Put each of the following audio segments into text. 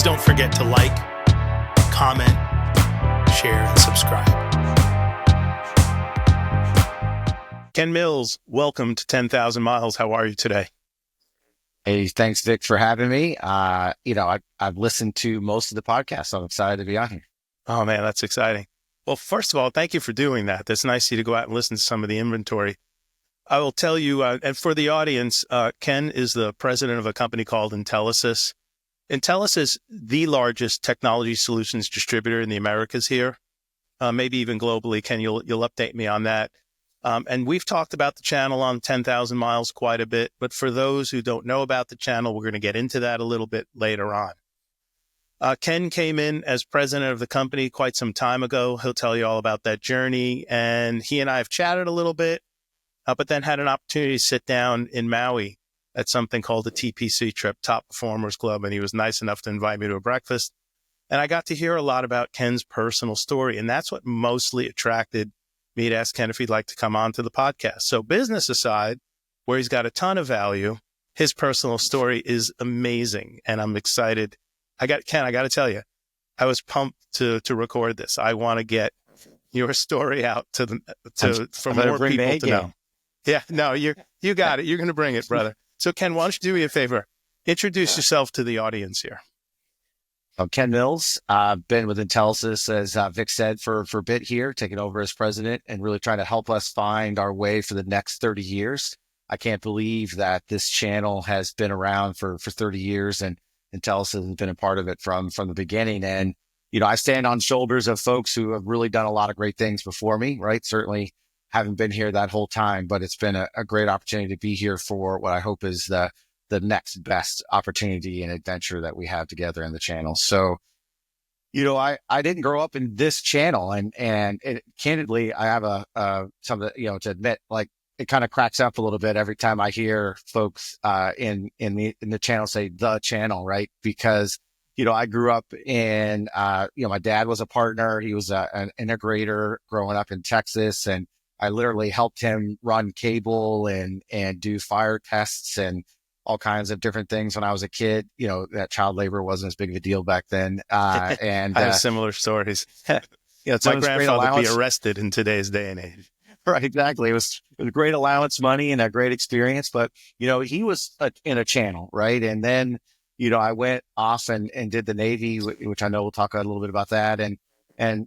Please don't forget to like, comment, share, and subscribe. Ken Mills, welcome to 10,000 Miles. How are you today? Hey, thanks, Vic, for having me. I've listened to most of the podcast, so I'm excited to be on here. Oh, man, that's exciting. Well, first of all, thank you for doing that. That's nice of you to go out and listen to some of the inventory. I will tell you, and for the audience, Ken is the president of a company called Intelisys. Intelisys, the largest technology solutions distributor in the Americas here, maybe even globally. Ken, you'll update me on that. And we've talked about the channel on 10,000 Miles quite a bit, but for those who don't know about the channel, we're going to get into that a little bit later on. Ken came in as president of the company quite some time ago. He'll tell you all about that journey. And he and I have chatted a little bit, but then had an opportunity to sit down in Maui at something called the TPC trip, Top Performers Club. And he was nice enough to invite me to a breakfast. And I got to hear a lot about Ken's personal story. And that's what mostly attracted me to ask Ken if he'd like to come on to the podcast. So business aside, where he's got a ton of value, his personal story is amazing. And I'm excited. Ken, I got to tell you, I was pumped to record this. I want to get your story out for more people to know. Yeah, no, you got it. You're going to bring it, brother. So Ken, why don't you do me a favor? Introduce yourself to the audience here. I'm Ken Mills. I've been with Intelisys, as Vic said, for a bit here, taking over as president and really trying to help us find our way for the next 30 years. I can't believe that this channel has been around for 30 years and Intelisys has been a part of it from the beginning. And, I stand on shoulders of folks who have really done a lot of great things before me, right? Certainly haven't been here that whole time, but it's been a great opportunity to be here for what I hope is the next best opportunity and adventure that we have together in the channel. So, I didn't grow up in this channel and candidly, I have something, to admit, like it kind of cracks up a little bit every time I hear folks, in the channel say the channel, right? Because, I grew up in, my dad was a partner. He was an integrator growing up in Texas, and I literally helped him run cable and do fire tests and all kinds of different things when I was a kid. That child labor wasn't as big of a deal back then. And I have similar stories. It's my grandfather would be arrested in today's day and age. Right, exactly. It was a great allowance money and a great experience, but he was in a channel, right? And then, I went off and did the Navy, which I know we'll talk a little bit about that. And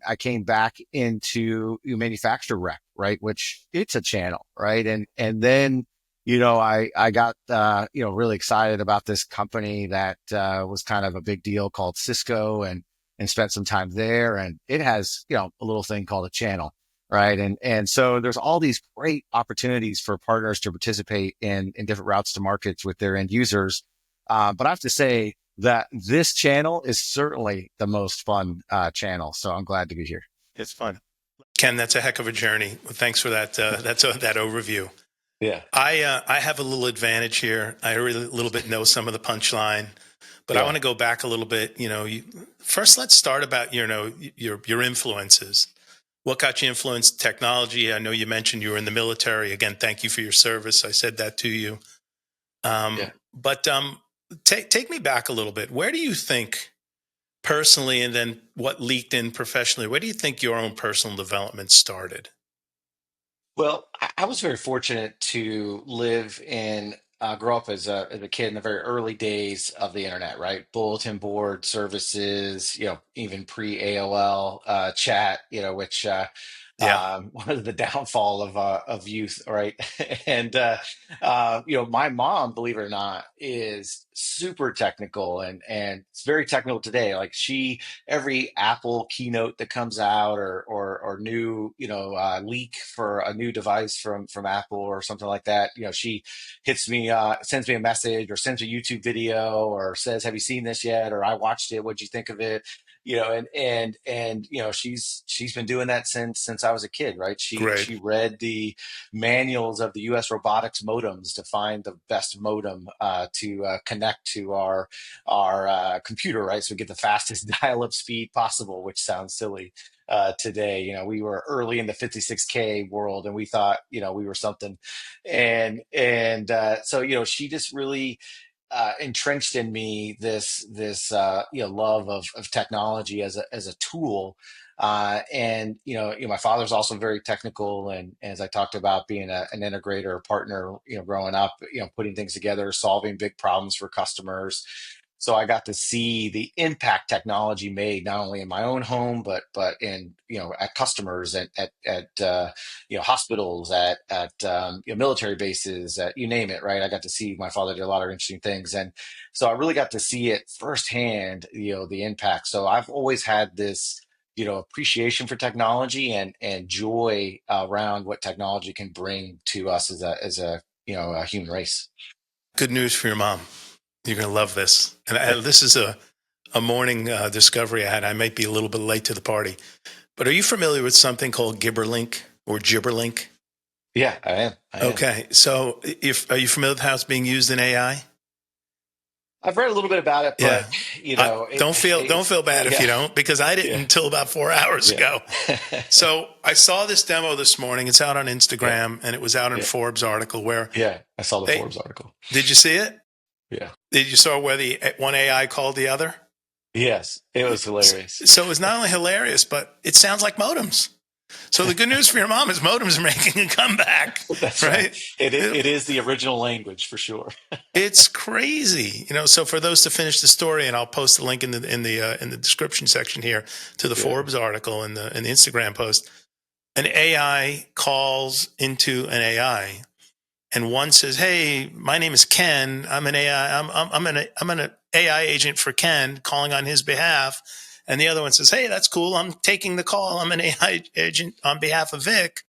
I came back into manufacturer rep, right? Which it's a channel, right? And then, I got, really excited about this company that, was kind of a big deal called Cisco and spent some time there. And it has, a little thing called a channel, right? And so there's all these great opportunities for partners to participate in different routes to markets with their end users. But I have to say that this channel is certainly the most fun, channel. So I'm glad to be here. It's fun. Ken, that's a heck of a journey. Well, thanks for that. That overview. Yeah. I have a little advantage here. I really a little bit know some of the punchline, but I want to go back a little bit. First, let's start about your influences. What got you influenced technology? I know you mentioned you were in the military. Again, thank you for your service. I said that to you. But take me back a little bit. Where do you think personally, and then what leaked in professionally, where do you think your own personal development started? Well, I was very fortunate to grow up as a kid in the very early days of the internet, right? Bulletin board services, even pre AOL chat, which was the downfall of youth, right? And my mom, believe it or not, is super technical and it's very technical today. Like every Apple keynote that comes out or new, leak for a new device from Apple or something like that, she hits me, sends me a message or sends a YouTube video or says, "Have you seen this yet?" Or "I watched it. What'd you think of it?" And she's been doing that since I was a kid, right? She read the manuals of the U.S. robotics modems to find the best modem to connect to our computer, right? So we get the fastest dial-up speed possible, which sounds silly today. We were early in the 56K world, and we thought we were something, and so she just really entrenched in me this love of technology as a tool. And my father's also very technical, and as I talked about, being an integrator, a partner, growing up, putting things together, solving big problems for customers. So I got to see the impact technology made not only in my own home, but in at customers, at hospitals, at military bases, at you name it, right? I got to see my father did a lot of interesting things, and so I really got to see it firsthand, the impact. So I've always had this appreciation for technology and joy around what technology can bring to us as a human race. Good news for your mom. You're going to love this. And this is a morning discovery I had. I might be a little bit late to the party. But are you familiar with something called Gibberlink or Gibberlink? Yeah, I am. I am. Okay. So are you familiar with how it's being used in AI? I've read a little bit about it, Yeah. but Don't feel bad if yeah, you don't, because I didn't yeah, until about 4 hours yeah, ago. So I saw this demo this morning. It's out on yeah, Instagram, and it was out in yeah, Forbes article where yeah. I saw the they Forbes article. did you see it? Yeah. Did you saw where the one AI called the other? Yes, it was hilarious. So it was not only hilarious, but it sounds like modems. So the good news for your mom is modems are making a comeback, That's right. right? It is the original language for sure. It's crazy, So for those to finish the story, and I'll post the link in the description section here to the Yeah. Forbes article and the Instagram post. An AI calls into an AI, and one says, "Hey, my name is Ken. I'm an AI. I'm an AI agent for Ken, calling on his behalf." And the other one says, "Hey, that's cool. I'm taking the call. I'm an AI agent on behalf of Vic."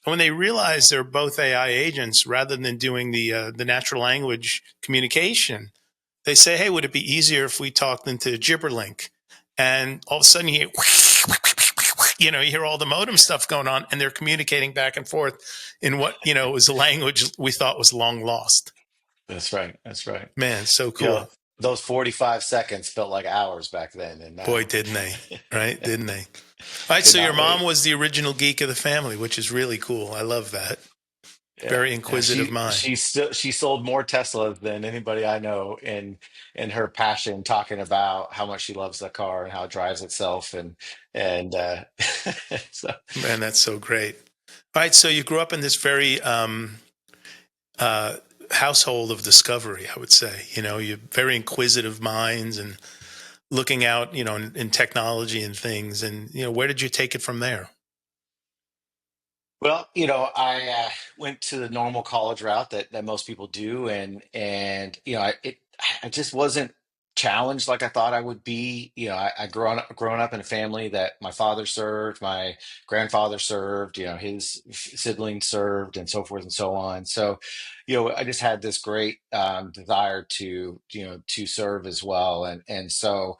And when they realize they're both AI agents, rather than doing the natural language communication, they say, "Hey, would it be easier if we talked into Gibberlink?" And all of a sudden, you hear all the modem stuff going on, and they're communicating back and forth in what was a language we thought was long lost. That's right. That's right. Man, so You know, cool. those 45 seconds felt like hours back then, and Boy, now didn't they? Right? Didn't they? All right. could So your not mom wait. was the original geek of the family, which is really cool. I love that. Yeah, Very yeah. inquisitive She mind. she still she sold more Teslas than anybody I know, in her passion, talking about how much she loves the car and how it drives itself, and so Man, that's so great. All right. So you grew up in this very uh, household of discovery, I would say. You're very inquisitive minds and looking out, in technology and things. And, where did you take it from there? well, I went to the normal college route that most people do, and I just wasn't challenged like I thought I would be. I grown up in a family that my father served, my grandfather served, his siblings served, and so forth and so on. So, I just had this great desire to serve as well, and so.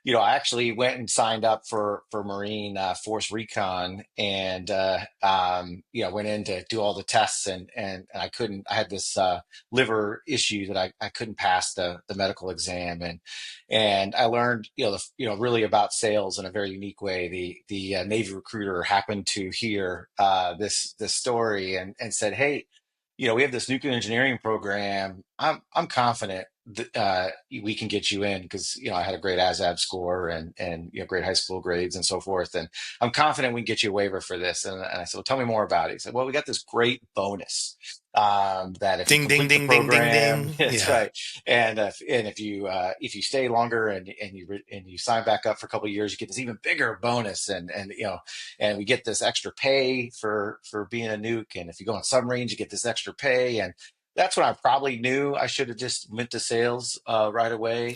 I actually went and signed up for Marine Force Recon, and went in to do all the tests, and I couldn't. I had this liver issue that I couldn't pass the medical exam, and I learned really about sales in a very unique way. The Navy recruiter happened to hear this story, and said, "Hey, we have this nuclear engineering program. I'm confident that we can get you in, because I had a great ASVAB score, and great high school grades and so forth, and I'm confident we can get you a waiver for this." And I said, "Well, tell me more about it." He said, "Well, we got this great bonus, that if you Ding, ding, complete the ding, ding, ding, program, ding. it's Yeah. right, and if you stay longer, and you sign back up for a couple of years, you get this even bigger bonus, and we get this extra pay for being a nuke. And if you go on submarines, you get this extra pay." And that's when I probably knew I should have just went to sales right away.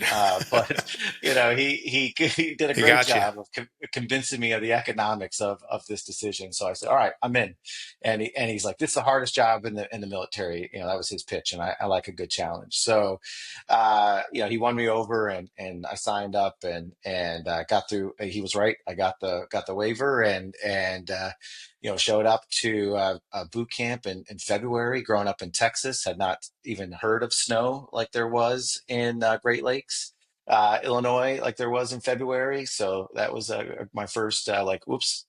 But he did a He great got you. job of convincing me of the economics of this decision. So I said, "All right, I'm in." And he's like, "This is the hardest job in the military." That was his pitch, and I like a good challenge. So he won me over, and I signed up, and got through. He was right. I got the waiver, and showed up to a boot camp in February. Growing up in Texas, had not even heard of snow like there was in Great Lakes, Illinois, like there was in February. So that was my first like, whoops,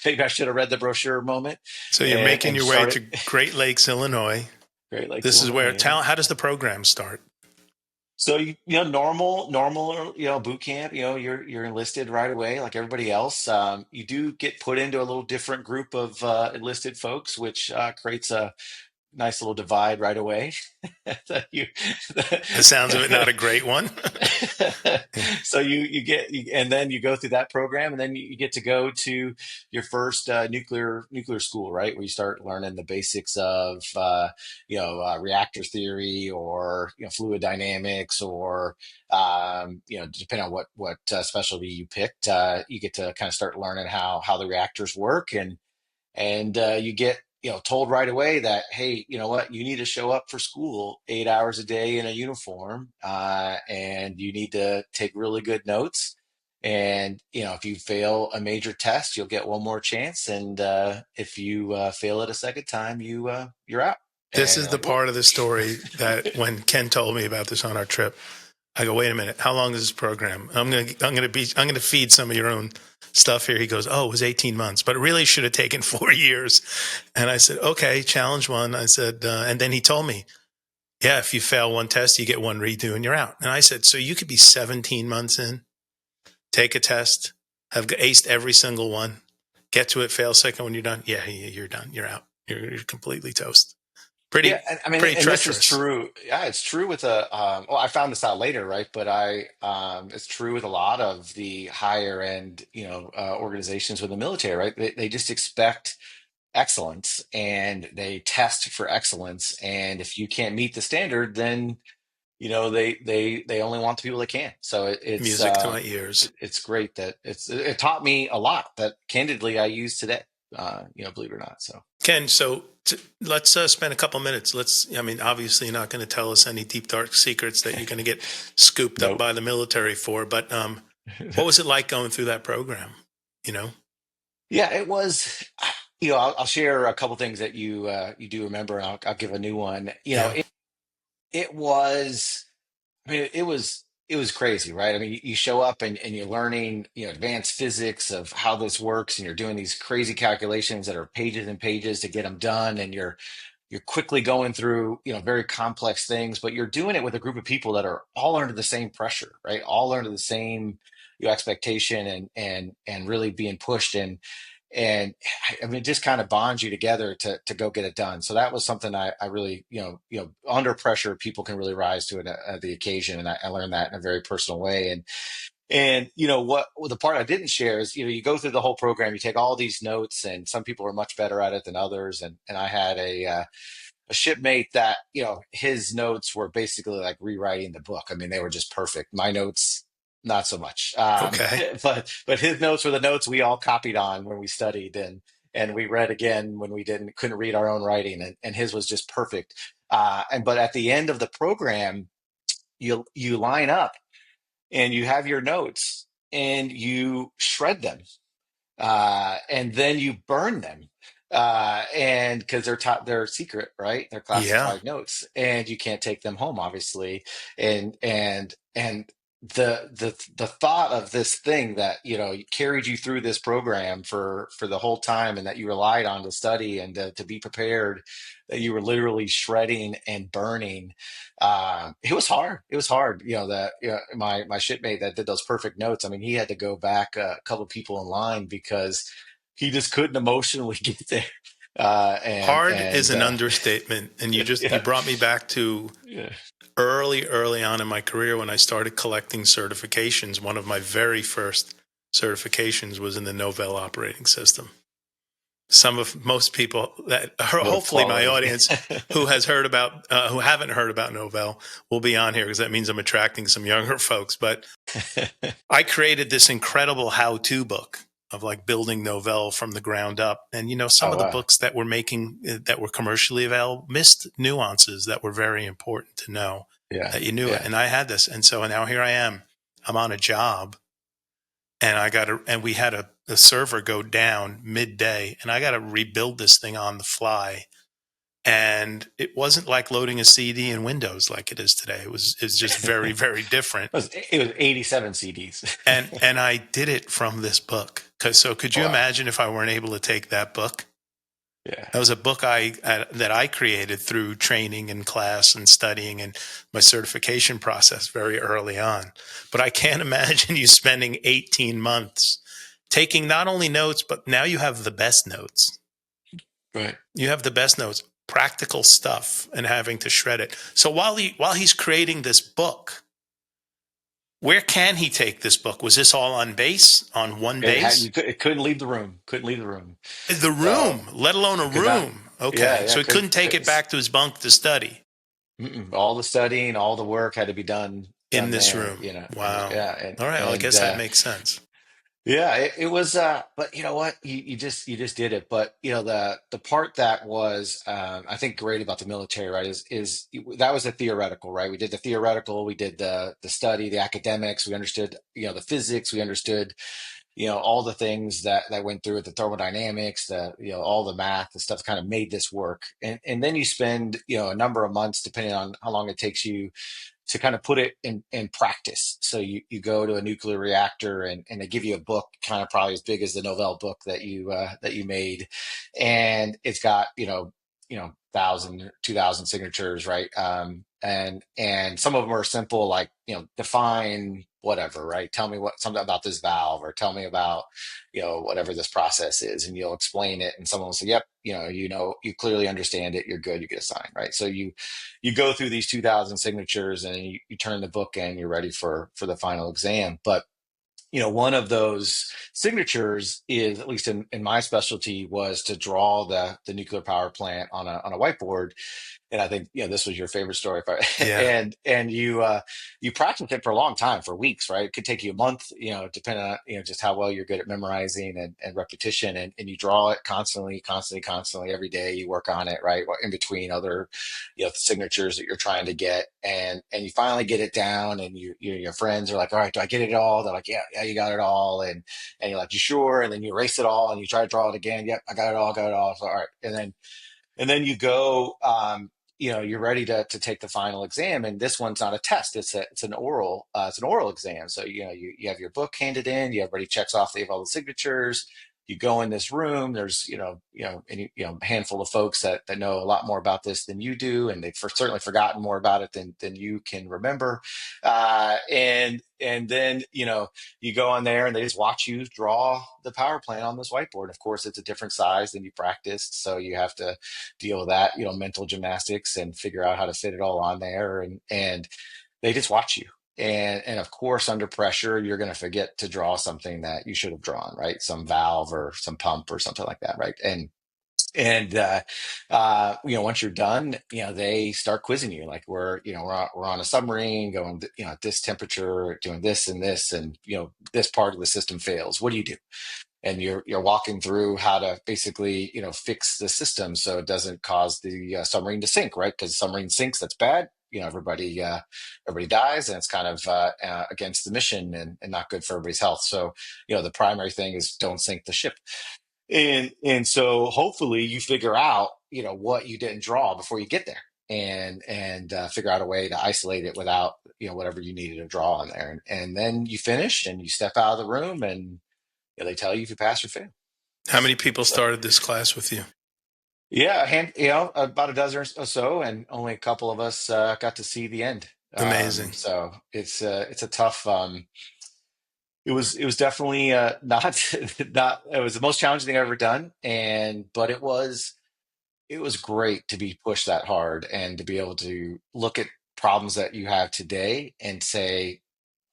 maybe I should have read the brochure moment, So you're and making and your way started to Great Lakes, Illinois. Great Lakes, This is Illinois. where Yeah. talent. How does the program start? So normal, boot camp. You're enlisted right away, like everybody else. You do get put into a little different group of enlisted folks, which creates a nice little divide right away. That you, The sounds of it, not a great one. Yeah. so and then you go through that program, and then you get to go to your first nuclear school, right, where you start learning the basics of reactor theory, or fluid dynamics, or depending on what specialty you picked, you get to kind of start learning how the reactors work, and you get told right away that, hey, you know what, you need to show up for school 8 hours a day in a uniform, and you need to take really good notes, and if you fail a major test, you'll get one more chance, and if you fail it a second time, you're out. This And is you're the like, whoa. part of the story that when Ken told me about this on our trip, I go, wait a minute, how long is this program? I'm gonna feed some of your own stuff here. He goes, oh, it was 18 months, but it really should have taken 4 years. And I said, okay, challenge one. I said, and then he told me, yeah, if you fail one test, you get one redo and you're out. And I said, so you could be 17 months in, take a test, have aced every single one, get to it, fail second when you're done. Yeah, you're done. You're out. You're completely toast. Yeah, Pretty, and I mean, pretty and this is treacherous. true. Yeah, it's true with well, I found this out later, right? But it's true with a lot of the higher end, organizations with the military, right? They just expect excellence, and they test for excellence. And if you can't meet the standard, then they only want the people that can. So Music to my ears. it's great that it taught me a lot that candidly I use today. Believe it or not. So Ken, so let's spend a couple minutes. I mean, obviously, you're not going to tell us any deep, dark secrets that you're going to get scooped up nope. by the military for, but what was it like going through that program? You know? Yeah, it was. I'll share a couple things that you do remember, and I'll give a new one. Yeah. It was. I mean, it was crazy, right? I mean, you show up, and you're learning, advanced physics of how this works, and you're doing these crazy calculations that are pages and pages to get them done, and you're quickly going through, very complex things, but you're doing it with a group of people that are all under the same pressure, right? All under the same expectation, and really being pushed, and I mean, it just kind of bonds you together to go get it done. So that was something I really, under pressure, people can really rise to it at the occasion, and I learned that in a very personal way. And what, well, the part I didn't share is, you go through the whole program, you take all these notes, and some people are much better at it than others, and I had a shipmate that, his notes were basically like rewriting the book. I mean, they were just perfect. My notes, not so much. Okay. But his notes were the notes we all copied on when we studied, and we read again when we couldn't read our own writing, and his was just perfect. But at the end of the program, you line up, and you have your notes, and you shred them, and then you burn them, and because they're secret, right, they're Yeah. classified notes, and you can't take them home, obviously. And the thought of this thing that carried you through this program for the whole time, and that you relied on to study and to be prepared, that you were literally shredding and burning. It was hard. That my shipmate that did those perfect notes. I mean, he had to go back a couple people in line because he just couldn't emotionally get there. Hard is And an understatement. And you yeah, brought me back to yeah. early on in my career when I started collecting certifications. One of my very first certifications was in the Novell operating system. Most people that What a hopefully my quality. audience who haven't heard about Novell will be on here, because that means I'm attracting some younger folks. But I created this incredible how-to book of like building Novell from the ground up. And, some Oh of the wow. books that were that were commercially available missed nuances that were very important to know, Yeah, that you knew it. yeah. And I had this. And so now here I am, I'm on a job, and we had a server go down midday, and I got to rebuild this thing on the fly. And it wasn't like loading a CD in Windows like it is today. It's just very, very different. It was 87 CDs. And I did it from this book. So could you Wow. imagine if I weren't able to take that book Yeah. That was a book that I created through training and class and studying and my certification process very early on. But I can't imagine you spending 18 months taking not only notes, but now you have the best notes. Right. You have the best notes, practical stuff, and having to shred it. So while he's creating this book, where can he take this book? Was this all on one base? It couldn't leave the room. Couldn't leave the room. The So room, let alone a it could not. room. Yeah, Okay. yeah. So he couldn't take it back to his bunk to study All the studying, all the work had to be in done this there. room. And Wow. yeah, All right. Well, I guess that makes sense. yeah, it was. But you know what? You just did it. But the part that was I think great about the military, right, is that was a theoretical, right? We did the theoretical, we did the study, the academics, we understood the physics, we understood all the things that went through it, the thermodynamics, the all the math, the stuff kind of made this work. And then you spend a number of months, depending on how long it takes you to kind of put it in practice. So you go to a nuclear reactor and they give you a book kind of probably as big as the Novell book that you made, and it's got 1,000 2,000 signatures, right? And some of them are simple, like define whatever, right? Tell me something about this valve, or tell me about whatever this process is, and you'll explain it, and someone will say, yep, you clearly understand it, you're good, you get a sign, right? So you go through these 2,000 signatures, and you turn the book in, you're ready for the final exam. But one of those signatures is, at least in my specialty, was to draw the nuclear power plant on a whiteboard. And I think this was your favorite story, if I, Yeah. and you practice it for a long time, for weeks, right? It could take you a month, depending on just how well you're good at memorizing and repetition, and you draw it constantly every day. You work on it, right, in between other signatures that you're trying to get, and you finally get it down, and your friends are like, all right, do I get it all? They're like, yeah, you got it all, and you're like, you sure? And then you erase it all and you try to draw it again. Yep, I got it all. So, all right, and then you go, you're ready to take the final exam, and this one's not a test. It's an oral exam. So you have your book handed in. Everybody checks off. They have all the signatures. You go in this room. There's a handful of folks that know a lot more about this than you do, and they've certainly forgotten more about it than you can remember. And then you go on there, and they just watch you draw the power plant on this whiteboard. Of course, it's a different size than you practiced, so you have to deal with that, mental gymnastics, and figure out how to fit it all on there. And they just watch you. And of course, under pressure, you're going to forget to draw something that you should have drawn, right? Some valve or some pump or something like that, right? And once you're done, they start quizzing you, like we're on a submarine going, at this temperature, doing this and this, and this part of the system fails. What do you do? And you're walking through how to basically fix the system so it doesn't cause the submarine to sink, right? Because submarine sinks, that's bad. Everybody dies, and it's kind of against the mission, and not good for everybody's health. So the primary thing is don't sink the ship. And so hopefully you figure out what you didn't draw before you get there, and figure out a way to isolate it without whatever you needed to draw on there, and then you finish and you step out of the room, and they tell you if you pass or fail. How many people So started this class with you? yeah, about a dozen or so, and only a couple of us got to see the end. Amazing. So it's a tough. It was definitely not not. It was the most challenging thing I've ever done, but it was great to be pushed that hard, and to be able to look at problems that you have today and say,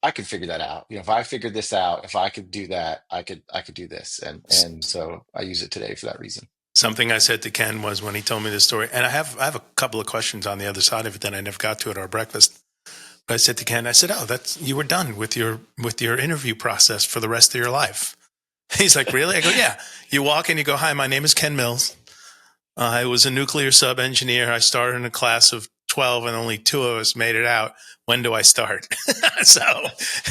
I could figure that out. If I figured this out, if I could do that, I could do this. And so I use it today for that reason. Something I said to Ken was when he told me this story, and I have a couple of questions on the other side of it that I never got to at our breakfast. But I said to Ken, I said, "Oh, you were done with your interview process for the rest of your life." He's like, "Really?" I go, "Yeah." You walk in, you go, "Hi, my name is Ken Mills. I was a nuclear sub engineer. I started in a class of 12 and only two of us made it out. When do I start?" So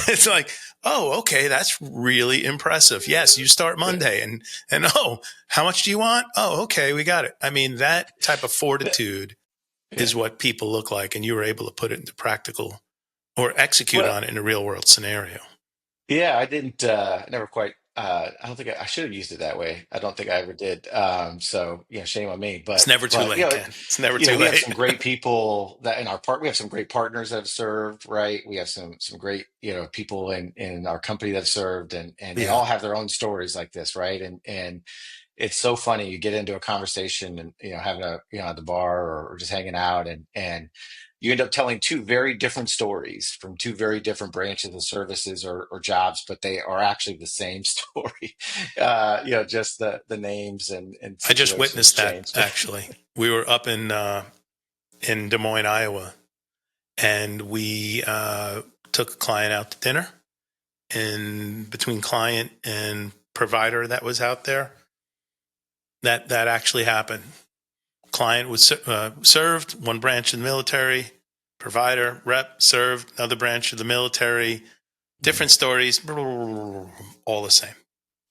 it's like, oh, okay, that's really impressive. Yes, you start Monday. And oh, how much do you want? Oh, okay, we got it. I mean, that type of fortitude Yeah. is what people look like. And you were able to put it into practical or execute Well, on it in a real world scenario. yeah, I didn't never quite I don't think I should have used it that way. I don't think I ever did. So shame on me. It's never too But late, Ken. It's never too we have late. some great people that in our part. We have some great partners that have served. Right. We have some great people in our company that have served, and they Yeah. all have their own stories like this. Right. And it's so funny. You get into a conversation and having a at the bar or just hanging out, and you end up telling two very different stories from two very different branches of services or jobs, but they are actually the same story. Just the names and I just situations witnessed that change. actually. We were up in Des Moines, Iowa, and we took a client out to dinner. And between client and provider that was out there, that actually happened. Client was served one branch of the military, provider rep served another branch of the military. Different stories, all the same.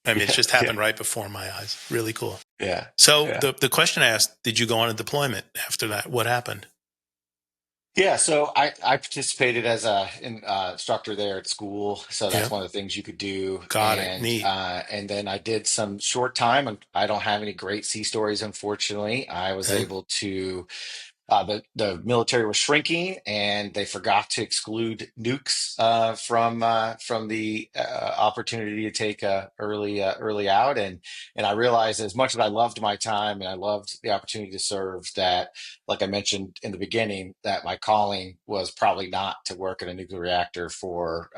I mean, it Yeah, just yeah, happened right before my eyes. Really cool. yeah, So yeah. the question I asked, did you go on a deployment after that? What happened? Yeah, so I participated as instructor there at school, so that's Yeah, one of the things you could do, got it. Neat. and then I did some short time, and I don't have any great sea stories, unfortunately. I was Okay. able to the military was shrinking, and they forgot to exclude nukes from the opportunity to take early out, and I realized as much as I loved my time and I loved the opportunity to serve, that, like I mentioned in the beginning, that my calling was probably not to work in a nuclear reactor for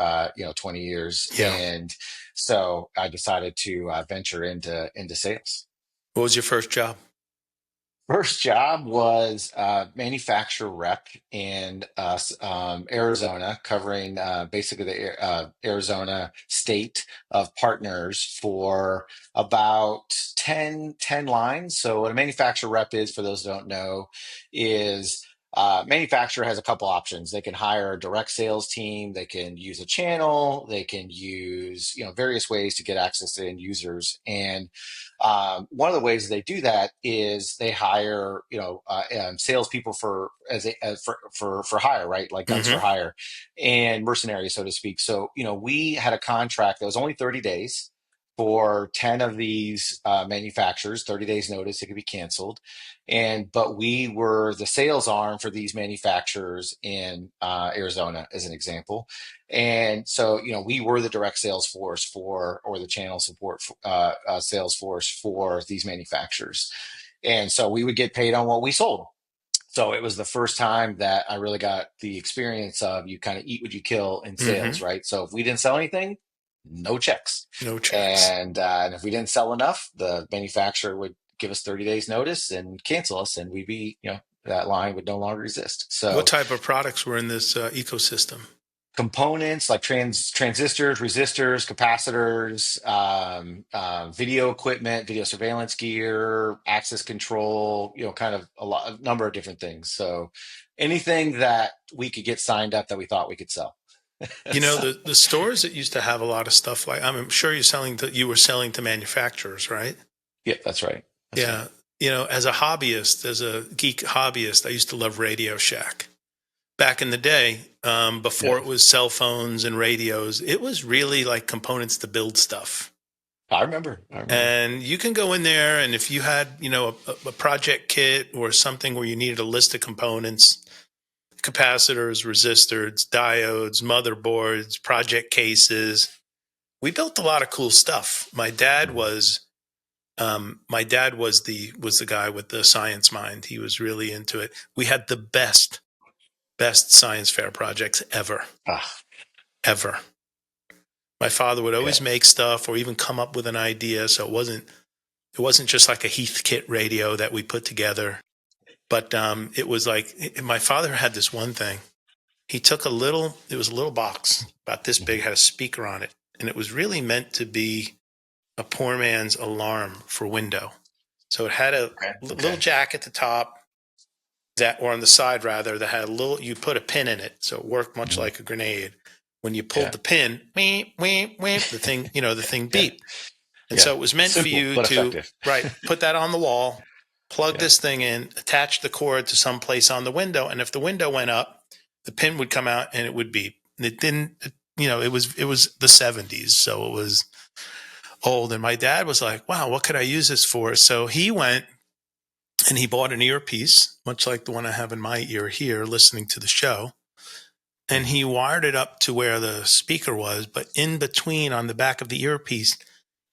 20 years, Yeah. and so I decided to venture into sales. What was your first job? First job was manufacturer rep in Arizona, covering basically the Arizona state of partners for about ten lines. So what a manufacturer rep is, for those who don't know, is manufacturer has a couple options. They can hire a direct sales team, they can use a channel, they can use various ways to get access to end users. And one of the ways they do that is they hire, salespeople for hire, right? Like guns for Mm-hmm. hire and mercenaries, so to speak. So, we had a contract that was only 30 days for 10 of these manufacturers, 30 days notice, it could be canceled. But we were the sales arm for these manufacturers in Arizona, as an example. And so, we were the direct sales force or the channel support sales force for these manufacturers. And so we would get paid on what we sold. So it was the first time that I really got the experience of, you kind of eat what you kill in Mm-hmm. sales, right? So if we didn't sell anything, no checks. No checks. And if we didn't sell enough, the manufacturer would give us 30 days notice and cancel us, and we'd be, that line would no longer exist. What So type of products were in this ecosystem? components like transistors, resistors, capacitors, video equipment, video surveillance gear, access control, kind of a number of different things. So anything that we could get signed up that we thought we could sell. You know, So, the stores that used to have a lot of stuff like, I'm sure you were selling to manufacturers, right? yeah, that's right. That's right. Yeah. You know, as a hobbyist, as a geek hobbyist, I used to love Radio Shack. Back in the day, Yeah, before it was cell phones and radios, it was really like components to build stuff. I remember. I remember. And you can go in there, and if you had, a project kit or something where you needed a list of components, capacitors, resistors, diodes, motherboards, project cases, we built a lot of cool stuff. My dad was the guy with the science mind. He was really into it. We had the best science fair projects ever, Ah, ever. My father would yeah. always make stuff or even come up with an idea. So it wasn't just like a Heathkit radio that we put together, but it was like my father had this one thing. He took it was a little box about this big, Mhm. had a speaker on it, and it was really meant to be a poor man's alarm for window. So it had a Okay. little Okay. jack at the top or on the side rather, that had you put a pin in it. So it worked much Mhm. like a grenade. When you pulled Yeah. the pin, weep, weep, weep, the thing Yeah. beeped. And Yeah. so it was meant for Simple you but to, effective. right, put that on the wall, plug Yeah. this thing in, attach the cord to some place on the window. And if the window went up, the pin would come out and it would beep. And it didn't, it was the 70s. So it was old. And my dad was like, wow, what could I use this for? So he went and he bought an earpiece, much like the one I have in my ear here, listening to the show. And Mhm. he wired it up to where the speaker was. But in between, on the back of the earpiece,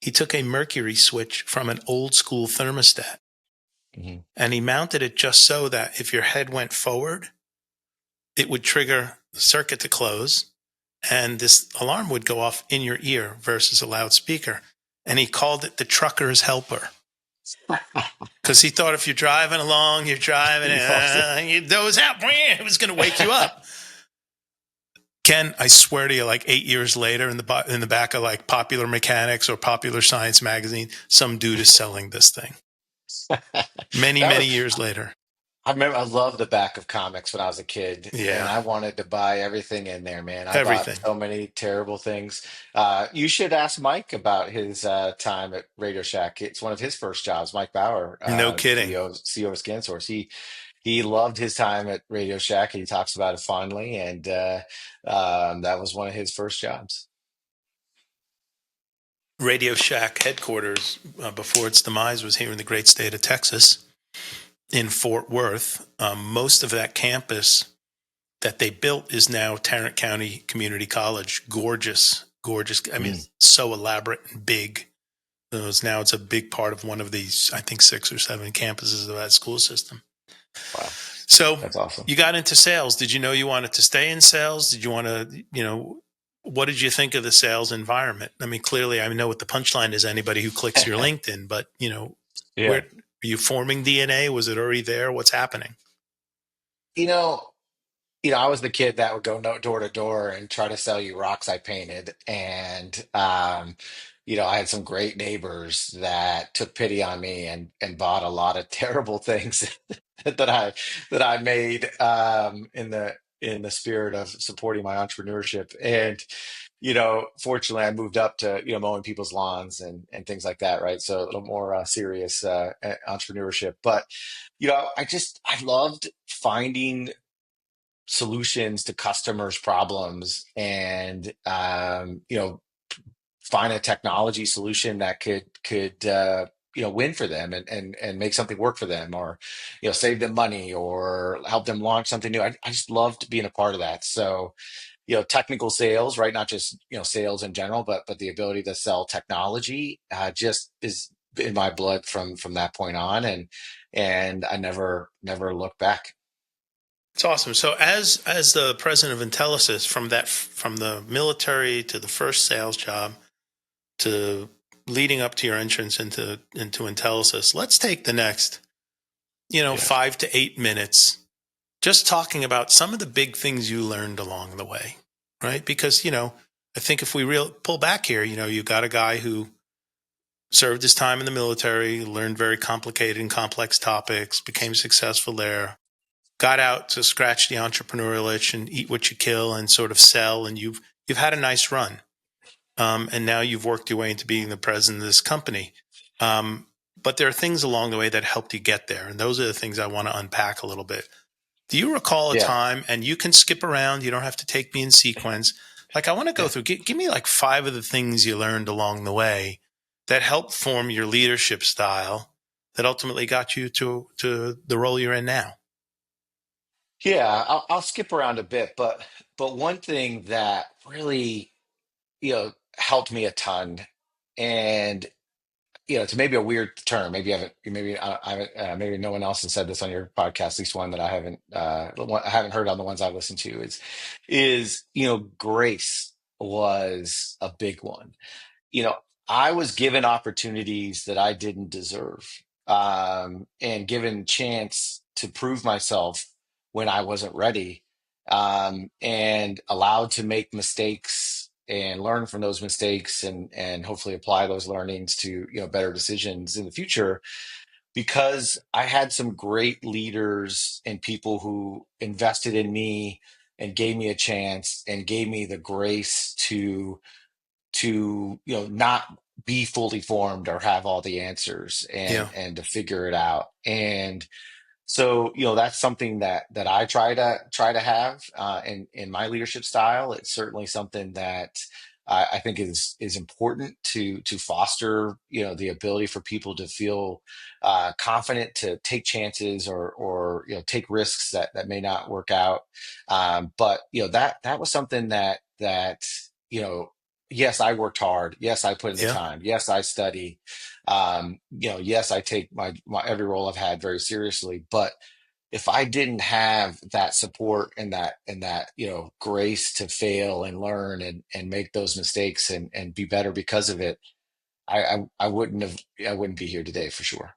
he took a mercury switch from an old school thermostat Mhm. and he mounted it just so that if your head went forward, it would trigger the circuit to close and this alarm would go off in your ear versus a loudspeaker. And he called it the trucker's helper because he thought if you're driving along, you're driving, You lost it. you doze out, it was going to wake you up. Ken, I swear to you, like 8 years later, in the back of like Popular Mechanics or Popular Science magazine, some dude is selling this thing. Many, That many was years later. I remember I loved the back of comics when I was a kid, and Yeah, I wanted to buy everything in there, man. I bought everything. so many terrible things. You should ask Mike about his time at Radio Shack. It's one of his first jobs. Mike Bauer, No kidding. CEO of ScanSource. He loved his time at Radio Shack, and he talks about it fondly. And that was one of his first jobs. Radio Shack headquarters, before its demise, was here in the great state of Texas in Fort Worth. Most of that campus that they built is now Tarrant County Community College. Gorgeous, gorgeous. I mean, Mm, so elaborate and big. Now it's a big part of one of these, I think, 6 or 7 campuses of that school system. wow, So that's awesome. you got into sales. Did you know you wanted to stay in sales? Did you want to, what did you think of the sales environment? I mean, clearly, I know what the punchline is anybody who clicks your LinkedIn, but, where Yeah. are you forming DNA? Was it already there? What's happening? You know, I was the kid that would go door to door and try to sell you rocks I painted. And, I had some great neighbors that took pity on me and bought a lot of terrible things that I made in the spirit of supporting my entrepreneurship. And, fortunately, I moved up to, mowing people's lawns and things like that, right? So a little more serious entrepreneurship. But, I loved finding solutions to customers' problems and find a technology solution that could win for them and make something work for them or save them money or help them launch something new. I just loved being a part of that. So technical sales, right? Not just sales in general, but the ability to sell technology just is in my blood from that point on, and I never looked back. It's awesome. So as the president of Intelisys, from the military to the first sales job to leading up to your entrance into Intelisys, let's take the next, Yeah, 5 to 8 minutes just talking about some of the big things you learned along the way, right? Because, I think if we pull back here, you got a guy who served his time in the military, learned very complicated and complex topics, became successful there, got out to scratch the entrepreneurial itch and eat what you kill and sort of sell. And you've had a nice run. And now you've worked your way into being the president of this company. Um, but there are things along the way that helped you get there. And those are the things I want to unpack a little bit. Do you recall a yeah, time, and you can skip around, you don't have to take me in sequence. Like I want to go yeah. through, give me like 5 of the things you learned along the way that helped form your leadership style that ultimately got you to the role you're in now. Yeah, I'll skip around a bit, but one thing that really, helped me a ton, and it's maybe a weird term. Maybe you haven't, I haven't, maybe no one else has said this on your podcast. At least one that I haven't heard on the ones I've listened to is grace was a big one. you know, I was given opportunities that I didn't deserve, and given chance to prove myself when I wasn't ready, and allowed to make mistakes and learn from those mistakes and hopefully apply those learnings to better decisions in the future because I had some great leaders and people who invested in me and gave me a chance and gave me the grace to not be fully formed or have all the answers Yeah. and to figure it out. And so that's something that I try to have in my leadership style. It's certainly something that I think is important to foster, the ability for people to feel confident to take chances or take risks that may not work out. But that was something that yes, I worked hard. Yes, I put in the Yeah. time. Yes, I study. Yes, I take my every role I've had very seriously. But if I didn't have that support and that grace to fail and learn and make those mistakes and be better because of it, I wouldn't be here today for sure.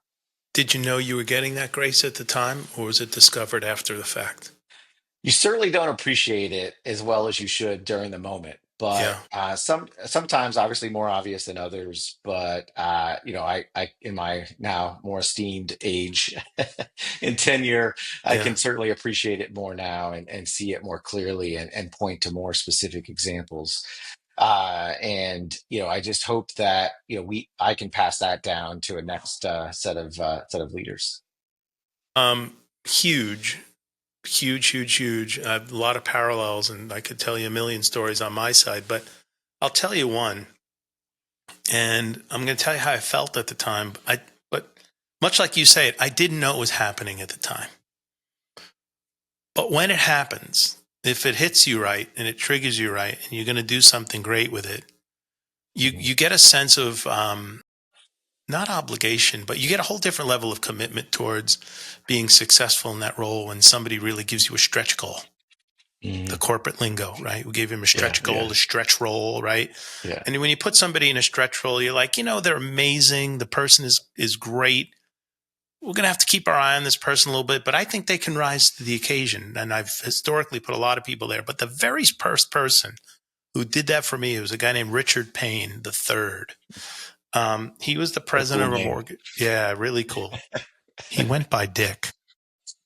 Did you know you were getting that grace at the time, or was it discovered after the fact? You certainly don't appreciate it as well as you should during the moment, but Yeah. sometimes obviously more obvious than others. But I in my now more esteemed age in tenure, I Yeah. can certainly appreciate it more now and see it more clearly and point to more specific examples. And I just hope that I can pass that down to a next set of leaders. Huge, huge, huge, huge. A lot of parallels, and I could tell you a million stories on my side, but I'll tell you one. And I'm going to tell you how I felt at the time. But much like you say it, I didn't know it was happening at the time. But when it happens, if it hits you right and it triggers you right, and you're going to do something great with it, Mhm. you get a sense of not obligation, but you get a whole different level of commitment towards being successful in that role when somebody really gives you a stretch goal. The Mhm. corporate lingo, right? We gave him a Yeah, stretch goal, yeah, a stretch role, right? yeah. And when you put somebody in a stretch role, you're like, they're amazing. The person is great. We're going to have to keep our eye on this person a little bit, but I think they can rise to the occasion. And I've historically put a lot of people there. But the very first person who did that for me was a guy named Richard Payne the third. He was the What a cool president of a name. mortgage. Yeah, really cool. He went by Dick.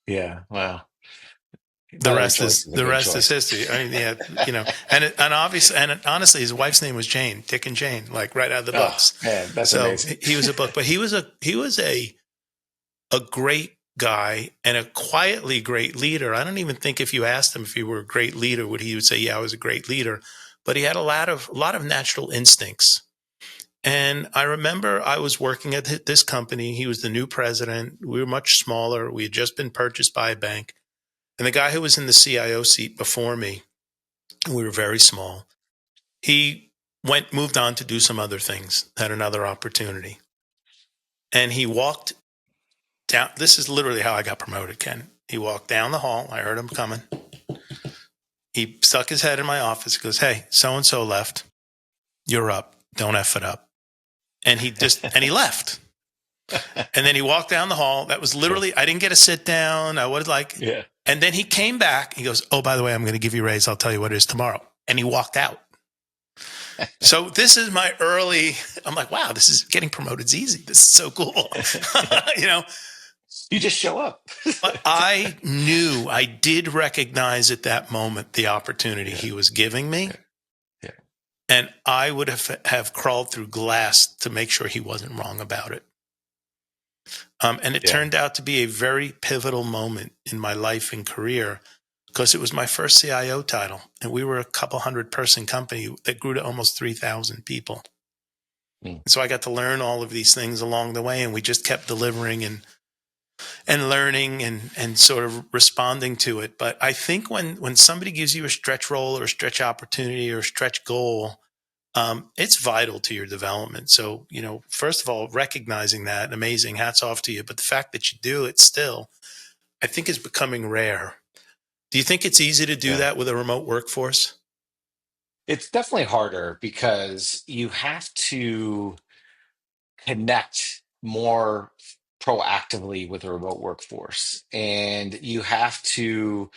Yeah, well, The not every rest choice is is a the good rest is choice. history. I mean, yeah, and obviously, and honestly, his wife's name was Jane, Dick and Jane, like right out of the Oh books. man, that's So amazing. he was a book, but he was a great guy and a quietly great leader. I don't even think if you asked him if he were a great leader, he would say, "Yeah, I was a great leader." But he had a lot of natural instincts. And I remember I was working at this company. He was the new president. We were much smaller. We had just been purchased by a bank. And the guy who was in the CIO seat before me, we were very small. He moved on to do some other things, had another opportunity. And he walked down. This is literally how I got promoted, Ken. He walked down the hall. I heard him coming. He stuck his head in my office. He goes, "Hey, so and so left. You're up. Don't F it up." And he left. And then he walked down the hall. That was Yeah, literally, I didn't get a sit down. I was like, yeah. and then he came back. He goes, "Oh, by the way, I'm going to give you a raise. I'll tell you what it is tomorrow." And he walked out. So this is my early, I'm like, wow, this is getting promoted is easy. This is so cool. you know, You just show up. but I knew, I did recognize at that moment the opportunity Yeah, he was giving me. yeah, yeah, And I would have crawled through glass to make sure he wasn't wrong about it. And it yeah. turned out to be a very pivotal moment in my life and career because it was my first CIO title. And we were a couple hundred person company that grew to almost 3,000 people. Mm, So I got to learn all of these things along the way, and we just kept delivering and learning and sort of responding to it. But I think when somebody gives you a stretch role or a stretch opportunity or a stretch goal, it's vital to your development. So, first of all, recognizing that, amazing, hats off to you. But the fact that you do it still, I think is becoming rare. Do you think it's easy to do yeah. that with a remote workforce? It's definitely harder because you have to connect more proactively with a remote workforce, and you have to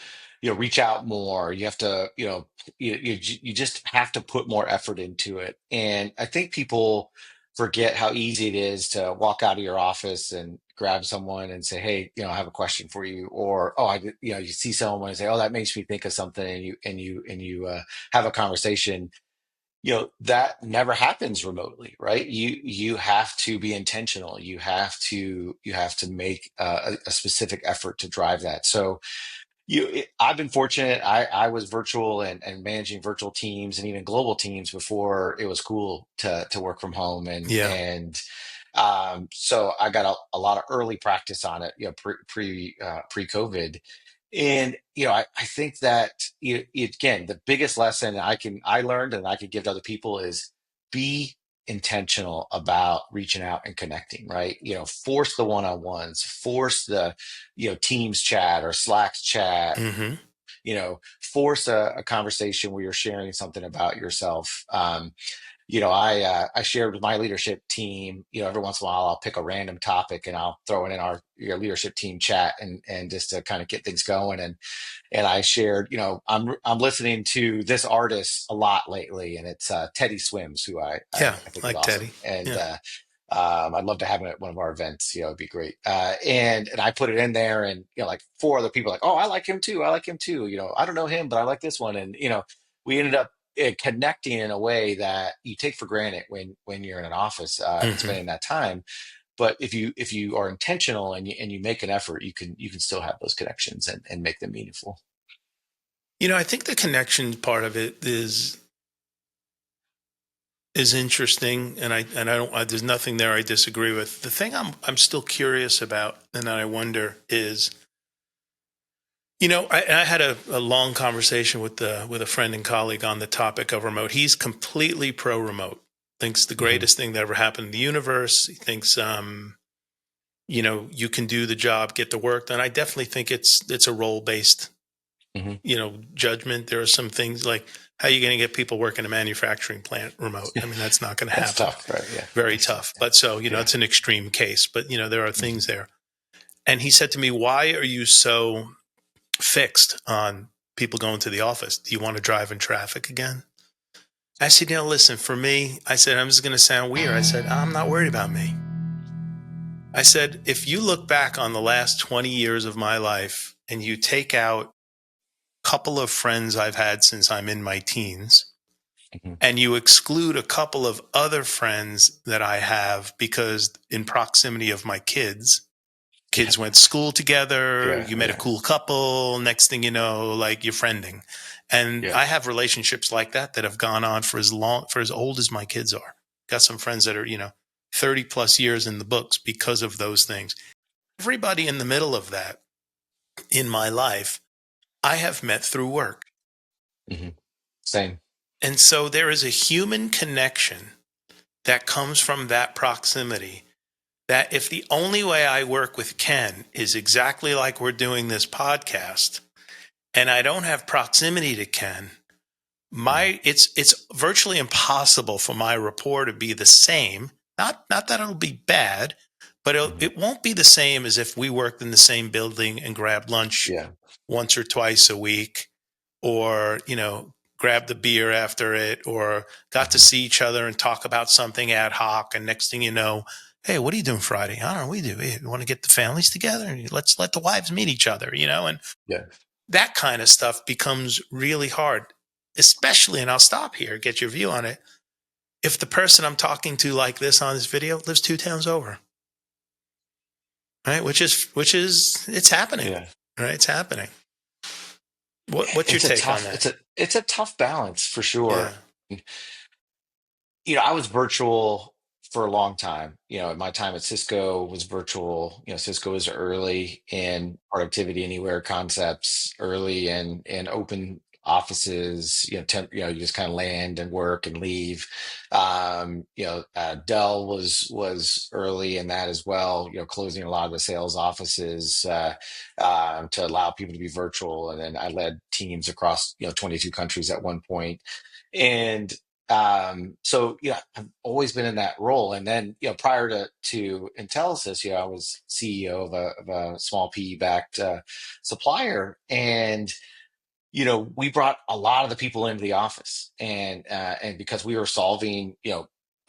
reach out more. You have to you just have to put more effort into it. And I think people forget how easy it is to walk out of your office and grab someone and say, "Hey, I have a question for you," or, "Oh, you see someone and say, oh, that makes me think of something," and you have a conversation. That never happens remotely, right? You have to be intentional. You have to make a specific effort to drive that. So I've been fortunate. I was virtual and managing virtual teams and even global teams before it was cool to work from home. Yeah. So I got a lot of early practice on it, pre COVID. And, I think that, again, the biggest lesson I learned and I could give to other people is be intentional about reaching out and connecting, right? Force the one-on-ones, force the, Teams chat or Slack's chat, Hmm. force a conversation where you're sharing something about yourself. I shared with my leadership team, every once in a while I'll pick a random topic and I'll throw it in our leadership team chat and just to kind of get things going. And I shared, I'm listening to this artist a lot lately, and it's Teddy Swims, who Yeah. I think is Like awesome. Teddy. And Yeah. I'd love to have him at one of our events. It'd be great. And I put it in there, and like four other people, like, oh, I like him too. I like him too. I don't know him, but I like this one. And we ended up connecting in a way that you take for granted when you're in an office and Hmm. spending that time. But if you are intentional and you make an effort, you can still have those connections and make them meaningful. I think the connection part of it is interesting, and I don't. There's nothing there I disagree with. The thing I'm still curious about, and I wonder is, I had a long conversation with a friend and colleague on the topic of remote. He's completely pro remote. Thinks the Hmm. greatest thing that ever happened in the universe. He thinks, you can do the job, get the work done. I definitely think it's a role based, Hmm. judgment. There are some things like how are you going to get people working a manufacturing plant remote? I mean, that's not going to That's happen. tough, right? Yeah, Very that's tough. tough. But so, Yeah. it's an extreme case, but there are Hmm. things there. And he said to me, why are you so fixed on people going to the office? Do you want to drive in traffic again? I said, listen, for me, I said, I'm just going to sound weird. I said, I'm not worried about me. I said, if you look back on the last 20 years of my life and you take out a couple of friends I've had since I'm in my teens, Hmm. and you exclude a couple of other friends that I have because in proximity of my kids Yeah. went to school together, Yeah. you met a Yeah. cool couple, next thing you know, like you're friending. And Yeah. I have relationships like that have gone on for as old as my kids are. Got some friends that are, 30 plus years in the books because of those things. Everybody in the middle of that in my life, I have met through work. Hmm. Same. And so there is a human connection that comes from that proximity, that if the only way I work with Ken is exactly like we're doing this podcast, and I don't have proximity to Ken, Mhm. it's virtually impossible for my rapport to be the same. Not that it'll be bad, but Mhm. it won't be the same as if we worked in the same building and grabbed lunch Yeah. once or twice a week, or grabbed the beer after it, or got to Mhm. see each other and talk about something ad hoc. And next thing you know, hey, what are you doing Friday? I don't know. We do. Hey, you want to get the families together? Let's let the wives meet each other. And Yeah. that kind of stuff becomes really hard, especially, and I'll stop here, get your view on it. If the person I'm talking to like this on this video lives two towns over, right? Which is it's happening, Yeah. right? It's happening. What's your It's a take on tough, that? it's a tough balance for Yeah. sure. I was virtual for a long time. My time at Cisco was virtual. Cisco was early in productivity anywhere concepts, early in open offices, you just kind of land and work and leave. Dell was early in that as well, closing a lot of the sales offices to allow people to be virtual. And then I led teams across, 22 countries at one point. And so I've always been in that role. And then prior to Intelisys, I was CEO of a small PE backed supplier, and we brought a lot of the people into the office, and because we were solving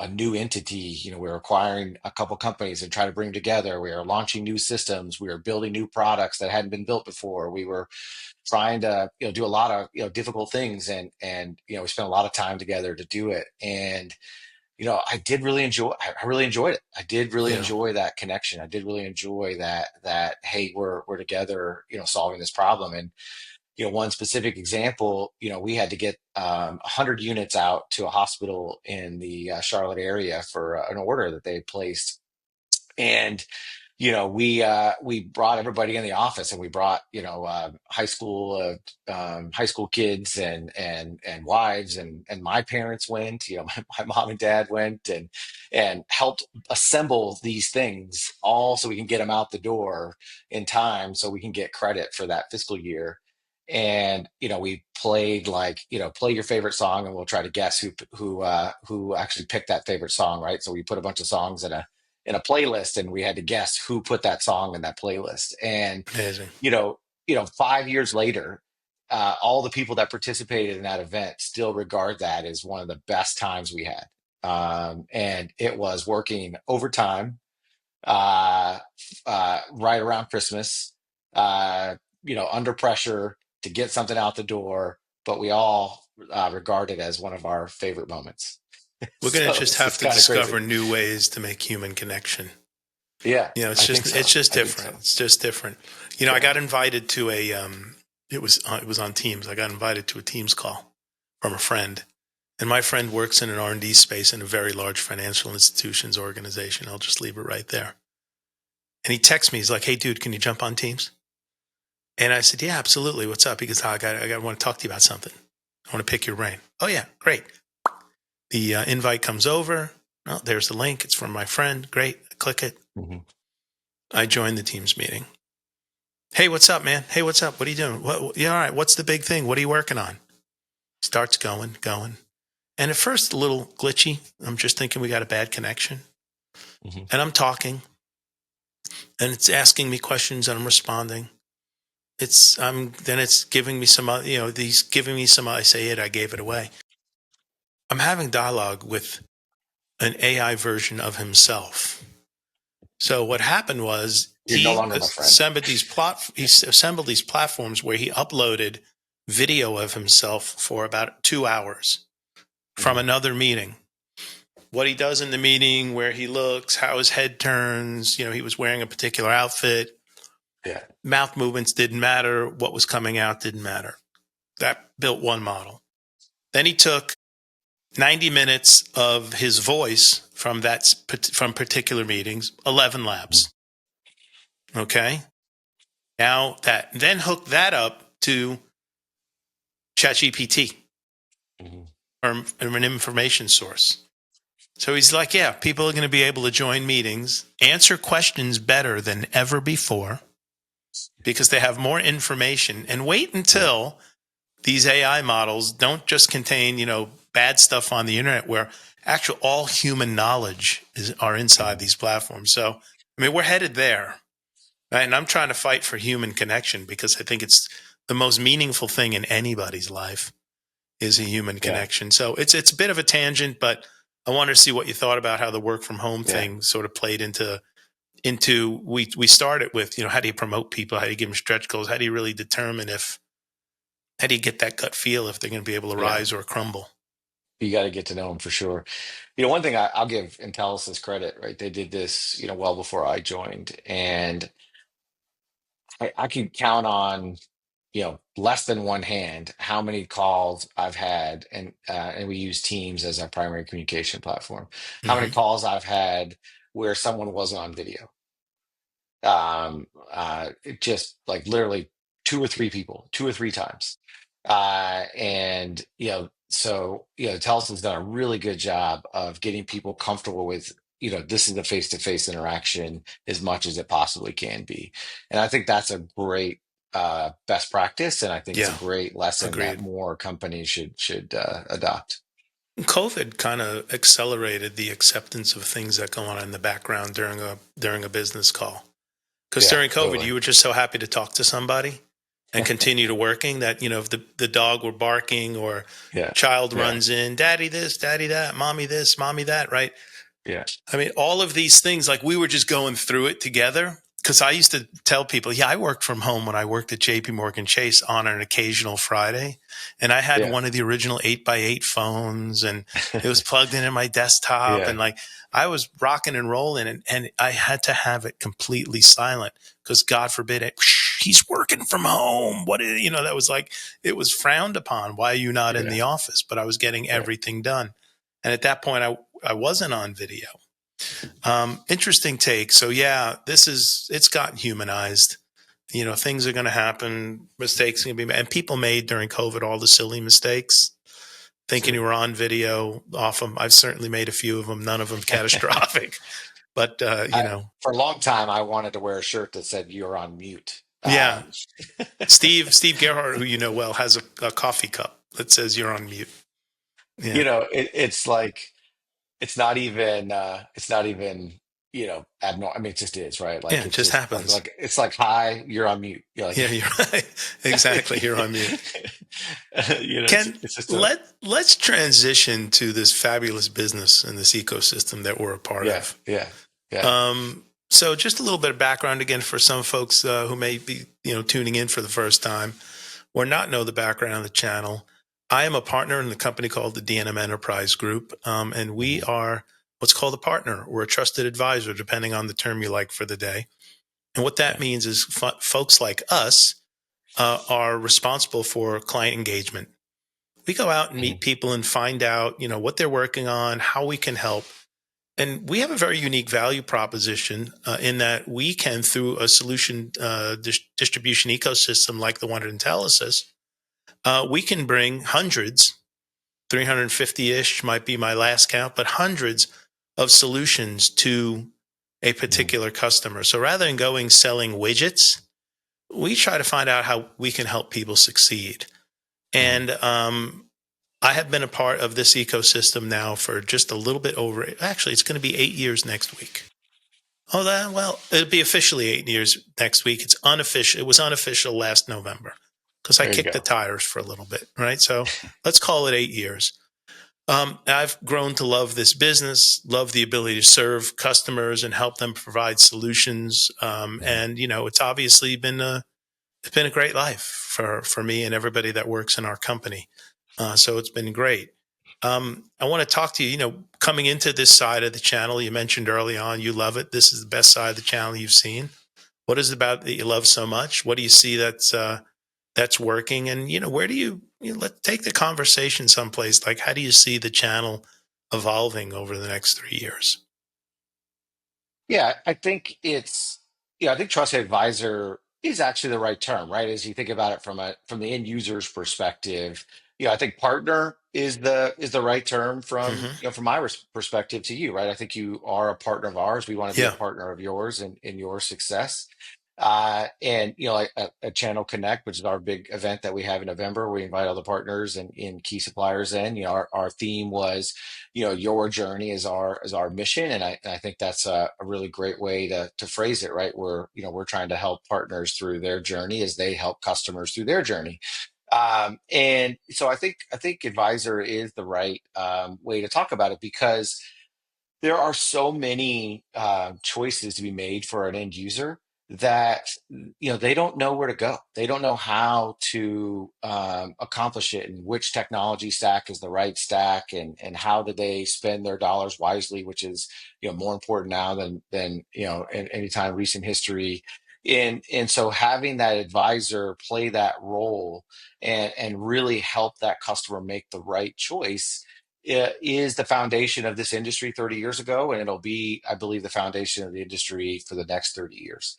a new entity, we were acquiring a couple companies and trying to bring them together. We were launching new systems. We were building new products that hadn't been built before. We were trying to do a lot of difficult things, and we spent a lot of time together to do it. And I did really enjoy. I really enjoyed it. I did really Yeah. enjoy that connection. I did really enjoy that. Hey, we're together. Solving this problem. And one specific example. We had to get 100 units out to a hospital in the Charlotte area for an order that they placed. And we brought everybody in the office, and we brought high school kids and wives, and my parents went. My mom and dad went and helped assemble these things all so we can get them out the door in time so we can get credit for that fiscal year. And we played, like, play your favorite song, and we'll try to guess who actually picked that favorite song, right? So we put a bunch of songs in a playlist, and we had to guess who put that song in that playlist. And Amazing. 5 years later, all the people that participated in that event still regard that as one of the best times we had. And it was working overtime, uh, right around Christmas, under pressure to get something out the door, but we all regard it as one of our favorite moments. We're going to So just have it's to kind of crazy. discover new ways to make human connection. Yeah, It's I think just so. I think different. so. It's just different. I Yeah. got invited to it was on Teams. I got invited to a Teams call from a friend, and my friend works in an R&D space in a very large financial institutions organization. I'll just leave it right there. And he texts me. He's like, "Hey, dude, can you jump on Teams?" And I said, "Yeah, absolutely. What's up?" He goes, I want to talk to you about something. I want to pick your brain. Oh yeah, great. The invite comes over. Oh, there's the link. It's from my friend. Great. I click it. Mhm. I join the Teams meeting. Hey, what's up, man? Hey, what's up? What are you doing? Yeah, all right. What's the big thing? What are you working on? Starts going. And at first, a little glitchy. I'm just thinking we got a bad connection. Mhm. And I'm talking, and it's asking me questions, and I'm responding. It's giving me some, he's giving me some, I say it, I gave it away. I'm having dialogue with an AI version of himself. So what happened was You're no longer my friend. he assembled these platforms where he uploaded video of himself for about 2 hours from Mhm. another meeting. What he does in the meeting, where he looks, how his head turns, he was wearing a particular outfit, Yeah. mouth movements didn't matter, what was coming out didn't matter. That built one model. Then he took 90 minutes of his voice from particular meetings, 11 Mhm. labs. Okay. Now then hook that up to ChatGPT Mhm. or an information source. So he's like, yeah, people are going to be able to join meetings, answer questions better than ever before because they have more information, and wait Yeah. until these AI models don't just contain, bad stuff on the internet, where actual all human knowledge are inside Mhm. these platforms. So, I mean, we're headed there. Right? And I'm trying to fight for human connection because I think it's the most meaningful thing in anybody's life is a human Yeah. connection. So it's a bit of a tangent, but I wanted to see what you thought about how the work from home Yeah. thing sort of played into we started with, how do you promote people? How do you give them stretch goals? How do you really determine how do you get that gut feel if they're going to be able to Yeah. rise or crumble? You got to get to know them for sure. One thing I'll give Intelisys credit, right? They did this, well before I joined, and I can count on, less than one hand how many calls I've had, and we use Teams as our primary communication platform. How many Mm-hmm. calls I've had where someone wasn't on video. It just, like, literally two or three people, two or three times. And so Telus has done a really good job of getting people comfortable with, this is a face-to-face interaction as much as it possibly can be. And I think that's a great best practice, and I think it's a Yeah, great lesson that agreed. more companies should adopt. COVID kind of accelerated the acceptance of things that go on in the background during a business call. Because Yeah, during COVID, totally. you were just so happy to talk to somebody and continue to working that, if the dog were barking or Yeah, child yeah, runs in, daddy this, daddy that, mommy this, mommy that, right? yeah. I mean, all of these things, like we were just going through it together. because I used to tell people, yeah, I worked from home when I worked at JP Morgan Chase on an occasional Friday. And I had Yeah. one of the original 8x8 phones, and it was plugged in my desktop. And Yeah. like I was rocking and rolling, and I had to have it completely silent because God forbid it. He's working from home. That was like, it was frowned upon. Why are you not in Yeah. the office? But I was getting Yeah. everything done. And at that point, I wasn't on video. Interesting take. So yeah, it's gotten humanized. Things are going to happen. Mistakes are going to be made. And people made during COVID all the silly mistakes, thinking you Sure. were on video off them. I've certainly made a few of them, none of them catastrophic. But, For a long time, I wanted to wear a shirt that said "You're on mute." yeah. Steve Gerhardt, who you know well, has a coffee cup that says you're on mute. Yeah. It's like it's not even abnormal. I mean, it just is, right? Yeah. Like It it's just just happens. it's like, hi, you're on mute. You're like, Yeah. You're right. Exactly. You're on mute. Ken, it's just a let's transition to this fabulous business and this ecosystem that we're a part yeah, of. yeah, yeah. So just a little bit of background again for some folks who may be tuning in for the first time or not know the background of the channel. I am a partner in the company called the D&M Enterprise Group, and we Mhm. are what's called a partner or a trusted advisor, depending on the term you like for the day. And what that Yeah. means is folks like us are responsible for client engagement. We go out and meet Mhm. people and find out, what they're working on, how we can help. And we have a very unique value proposition in that we can, through a solution distribution ecosystem like the one at Intelisys, we can bring hundreds, 350-ish might be my last count, but hundreds of solutions to a Mhm. particular customer. So rather than going selling widgets, we try to find out how we can help people succeed. Mhm. And I have been a part of this ecosystem now for just a little bit over. Actually, it's going to be 8 years next week. Oh, well, it'll be officially 8 years next week. It's unofficial. It was unofficial last November because I There you kicked the go. tires for a little bit, right? So let's call it 8 years. I've grown to love this business, love the ability to serve customers and help them provide solutions. Mhm. And it's obviously been a great life for me and everybody that works in our company. So it's been great. I want to talk to you. Coming into this side of the channel, you mentioned early on you love it. This is the best side of the channel you've seen. What is it about that you love so much? What do you see that's working? And where do let's take the conversation someplace. Like, how do you see the channel evolving over the next 3 years? Yeah, I think I think trusted advisor is actually the right term, right? As you think about it from the end user's perspective, I think partner is the right term from Hmm. from my perspective to you, right? I think you are a partner of ours. We want to be a Yeah. partner of yours in your success. And like a Channel Connect, which is our big event that we have in November, we invite all the partners and key suppliers in. Our theme was your journey is our mission, and I think that's a really great way to phrase it, right? We're trying to help partners through their journey as they help customers through their journey. And so I think advisor is the right way to talk about it, because there are so many choices to be made for an end user that they don't know where to go. They don't know how to accomplish it, and which technology stack is the right stack, and how do they spend their dollars wisely, which is more important now than in any time in recent history. And so having that advisor play that role and really help that customer make the right choice is the foundation of this industry 30 years ago, and it'll be, I believe, the foundation of the industry for the next 30 years.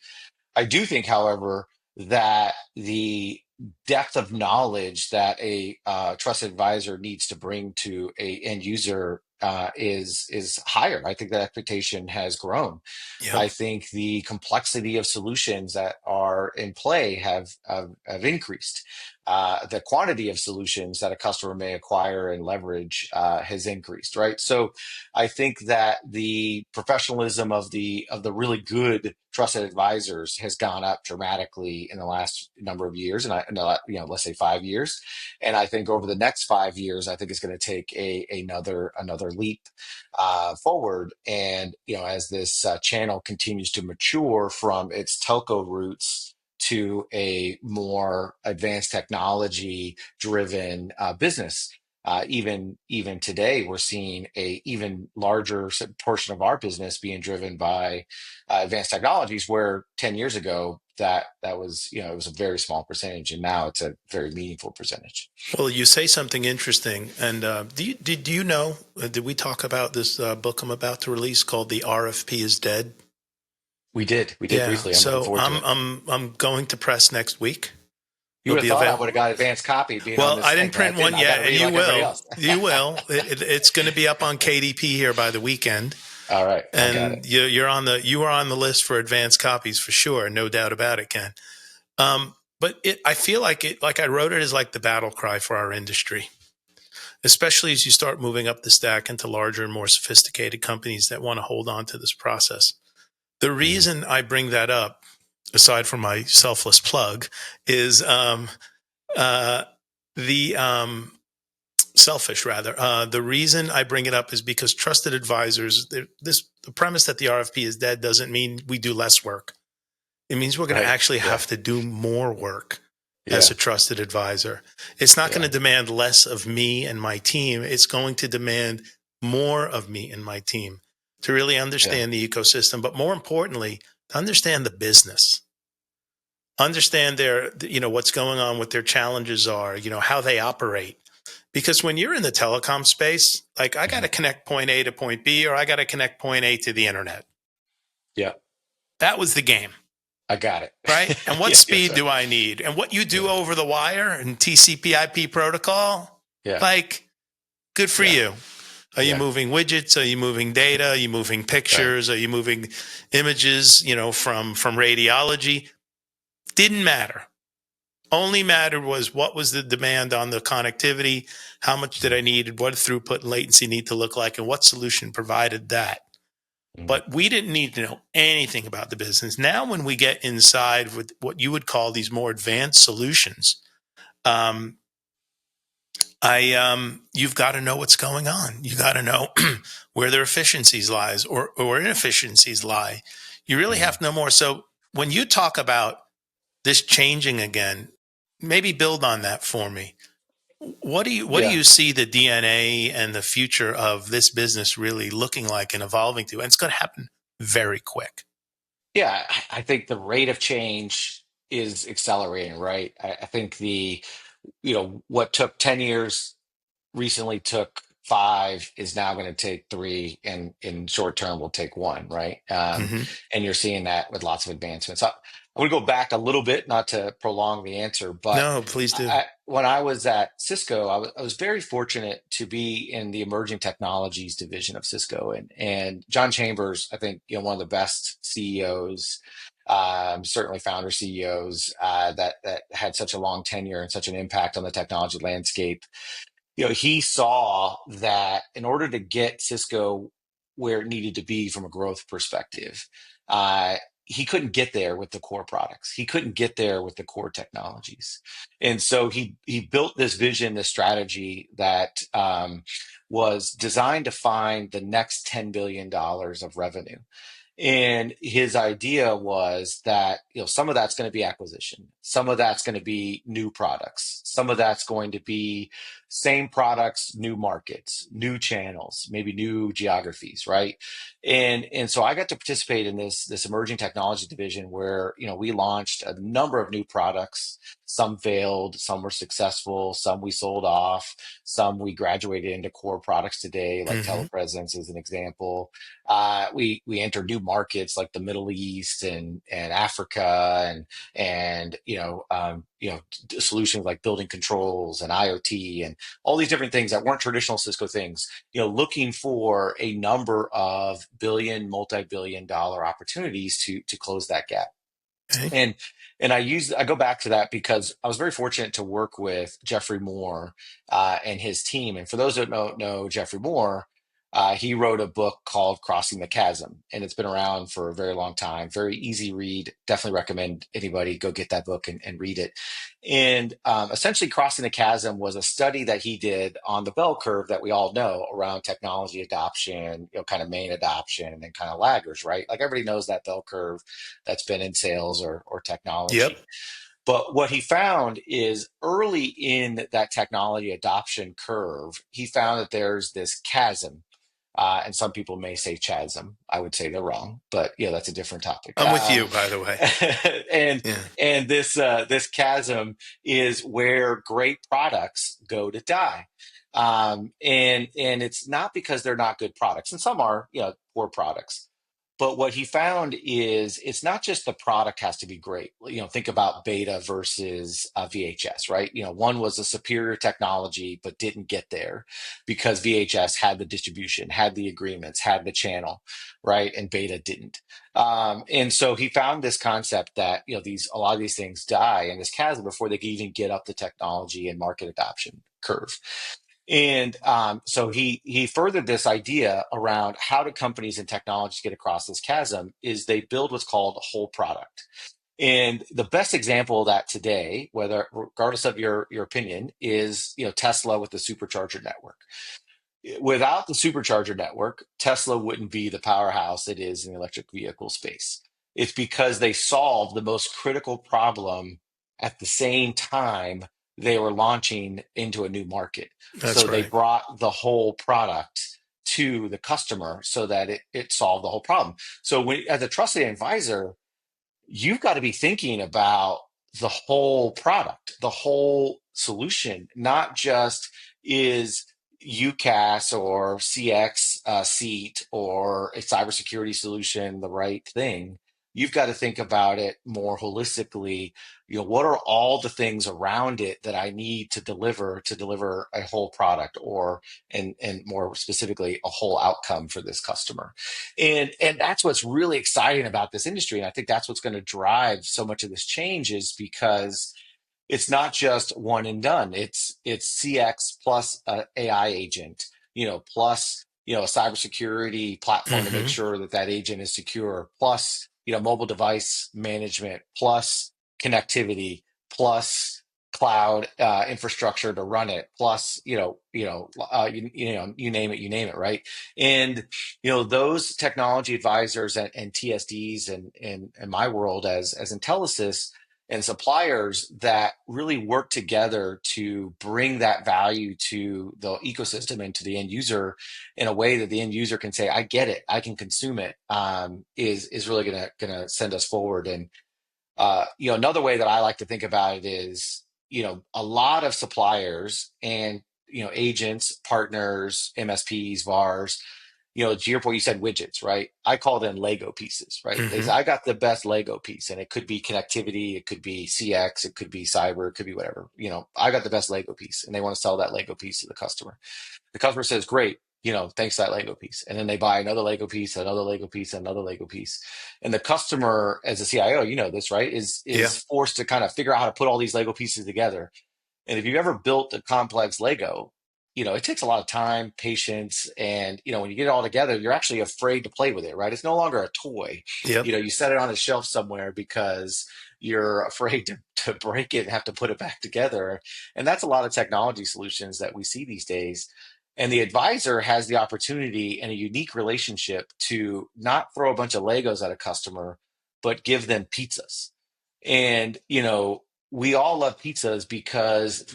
I do think, however, that the depth of knowledge that a trusted advisor needs to bring to a end user is higher. I think that expectation has grown. Yep. I think the complexity of solutions that are in play have increased. the quantity of solutions that a customer may acquire and leverage has increased, right? So I think that the professionalism of the really good trusted advisors has gone up dramatically in the last number of years, and let's say 5 years. And I think over the next 5 years, I think it's going to take another leap forward. And as this channel continues to mature from its telco roots to a more advanced technology driven business. Even today, we're seeing a even larger portion of our business being driven by advanced technologies, where 10 years ago that was it was a very small percentage, and now it's a very meaningful percentage. Well, you say something interesting, and do you know? Did we talk about this book I'm about to release called "The RFP Is Dead"? We did Yeah. briefly. I'm looking So forward to it. I'm going to press next week. You It'll would have be thought I available. would have got advanced copy being on Well, this I thing, didn't but I print one didn't. I got yet, to and read you like everybody will. else. You will. It's going to be up on KDP here by the weekend, All right, I got it. and you are on the list for advanced copies for sure, no doubt about it, Ken. But I feel like I wrote it as like the battle cry for our industry, especially as you start moving up the stack into larger and more sophisticated companies that want to hold on to this process. The Mhm. reason I bring that up, aside from my selfless plug, is uh, the selfish rather. The reason I bring it up is because trusted advisors. The premise that the RFP is dead doesn't mean we do less work. It means we're going to Right. actually Yeah. have to do more work as a Yeah. trusted advisor. It's not going to Yeah. demand less of me and my team. It's going to demand more of me and my team to really Yeah. understand the ecosystem, but more importantly, to understand the business, understand what's going on, what their challenges are, how they operate. Because when you're in the telecom space, like I got Mhm. to connect point A to point B, or I got to connect point A to the internet. Yeah. That was the game. I got it. Right? And what Yeah. Yes, speed sir. do I need? And what you do Yeah. over the wire and TCP/IP protocol, Yeah. like, good for Yeah. you. Are you Yeah. moving widgets? Are you moving data? Are you moving Right. pictures? Are you moving images, from radiology? Didn't matter. Only mattered was what was the demand on the connectivity, how much did Mhm. I need, what did throughput and latency need to look like, and what solution provided that. Mhm. But we didn't need to know anything about the business. Now, when we get inside with what you would call these more advanced solutions, um, you've got to know what's going on. You got to know where their efficiencies lies or inefficiencies lie. You really Mhm. have to know more. So when you talk about this changing again, maybe build on that for me. What do Yeah. you see the DNA and the future of this business really looking like and evolving to? And it's going to happen very quick. Yeah. I think the rate of change is accelerating, right? I think what took 10 years recently took 5 is now going to take 3, and in short term will take 1, right? Hmm. And you're seeing that with lots of advancements. I want to go back a little bit, not to prolong the answer, but No, please do. when I was at Cisco, I was very fortunate to be in the emerging technologies division of Cisco, and John Chambers, I think, one of the best CEOs, certainly founder CEOs, that had such a long tenure and such an impact on the technology landscape. He saw that in order to get Cisco where it needed to be from a growth perspective, uh, he couldn't get there with the core products. He couldn't get there with the core technologies, and so he built this vision, this strategy that was designed to find the next $10 billion of revenue. And his idea was that, some of that's going to be acquisition, some of that's going to be new products, some of that's going to be same products, new markets, new channels, maybe new geographies, right? And so I got to participate in this emerging technology division where, we launched a number of new products. Some failed, some were successful, some we sold off, some we graduated into core products today, like Hmm. telepresence as an example. We entered new markets like the Middle East and Africa, and solutions like building controls and IoT and all these different things that weren't traditional Cisco things. Looking for a number of multi-billion dollar opportunities to close that gap. Okay. And I go back to that because I was very fortunate to work with Jeffrey Moore and his team. And for those that don't know Jeffrey Moore, he wrote a book called Crossing the Chasm, and it's been around for a very long time. Very easy read. Definitely recommend anybody go get that book and read it. And essentially, Crossing the Chasm was a study that he did on the bell curve that we all know around technology adoption, kind of main adoption and kind of laggers, right? Like everybody knows that bell curve that's been in sales or Yep. technology. But what he found is early in that technology adoption curve, he found that there's this chasm. And some people may say chasm. I would say they're wrong, but that's a different topic. I'm with you, by the way. And Yeah. and this chasm is where great products go to die. And it's not because they're not good products, and some are, poor products. But what he found is it's not just the product has to be great. Think about beta versus VHS, right? One was a superior technology, but didn't get there because VHS had the distribution, had the agreements, had the channel, right? And beta didn't. And so he found this concept that, a lot of these things die in this chasm before they can even get up the technology and market adoption curve. And so he furthered this idea around how do companies and technologies get across this chasm is they build what's called a whole product. And the best example of that today, whether regardless of your opinion, is Tesla with the supercharger network. Without the supercharger network, Tesla wouldn't be the powerhouse it is in the electric vehicle space. It's because they solved the most critical problem at the same time they were launching into a new market. So That's they right. brought the whole product to the customer so that it solved the whole problem. So as a trusted advisor, you've got to be thinking about the whole product, the whole solution, not just is UCAS or CX seat or a cybersecurity solution the right thing. You've got to think about it more holistically. What are all the things around it that I need to deliver a whole product and more specifically, a whole outcome for this customer. And that's what's really exciting about this industry. And I think that's what's going to drive so much of this change is because it's not just one and done. It's CX plus a AI agent, plus a cybersecurity platform to make Hmm. sure that that agent is secure, plus mobile device management, plus connectivity, plus cloud infrastructure to run it, plus you name it, right? And those technology advisors and TSDs and in my world as Intelisys and suppliers that really work together to bring that value to the ecosystem and to the end user in a way that the end user can say, I get it, I can consume it, is really gonna send us forward. And another way that I like to think about it is, a lot of suppliers and agents, partners, MSPs, VARs, to your point, you said widgets, right? I call them Lego pieces, right? They say, Hmm. I got the best Lego piece, and it could be connectivity, it could be CX, it could be cyber, it could be whatever. I got the best Lego piece, and they want to sell that Lego piece to the customer. The customer says, great, thanks for that Lego piece. And then they buy another Lego piece, another Lego piece, another Lego piece. And the customer, as a CIO, this, right, Yeah. is forced to kind of figure out how to put all these Lego pieces together. And if you've ever built a complex Lego, it takes a lot of time, patience, and when you get it all together, you're actually afraid to play with it, right? It's no longer a toy. Yep. You set it on a shelf somewhere because you're afraid to break it and have to put it back together. And that's a lot of technology solutions that we see these days. And the advisor has the opportunity and a unique relationship to not throw a bunch of Legos at a customer, but give them pizzas. And we all love pizzas because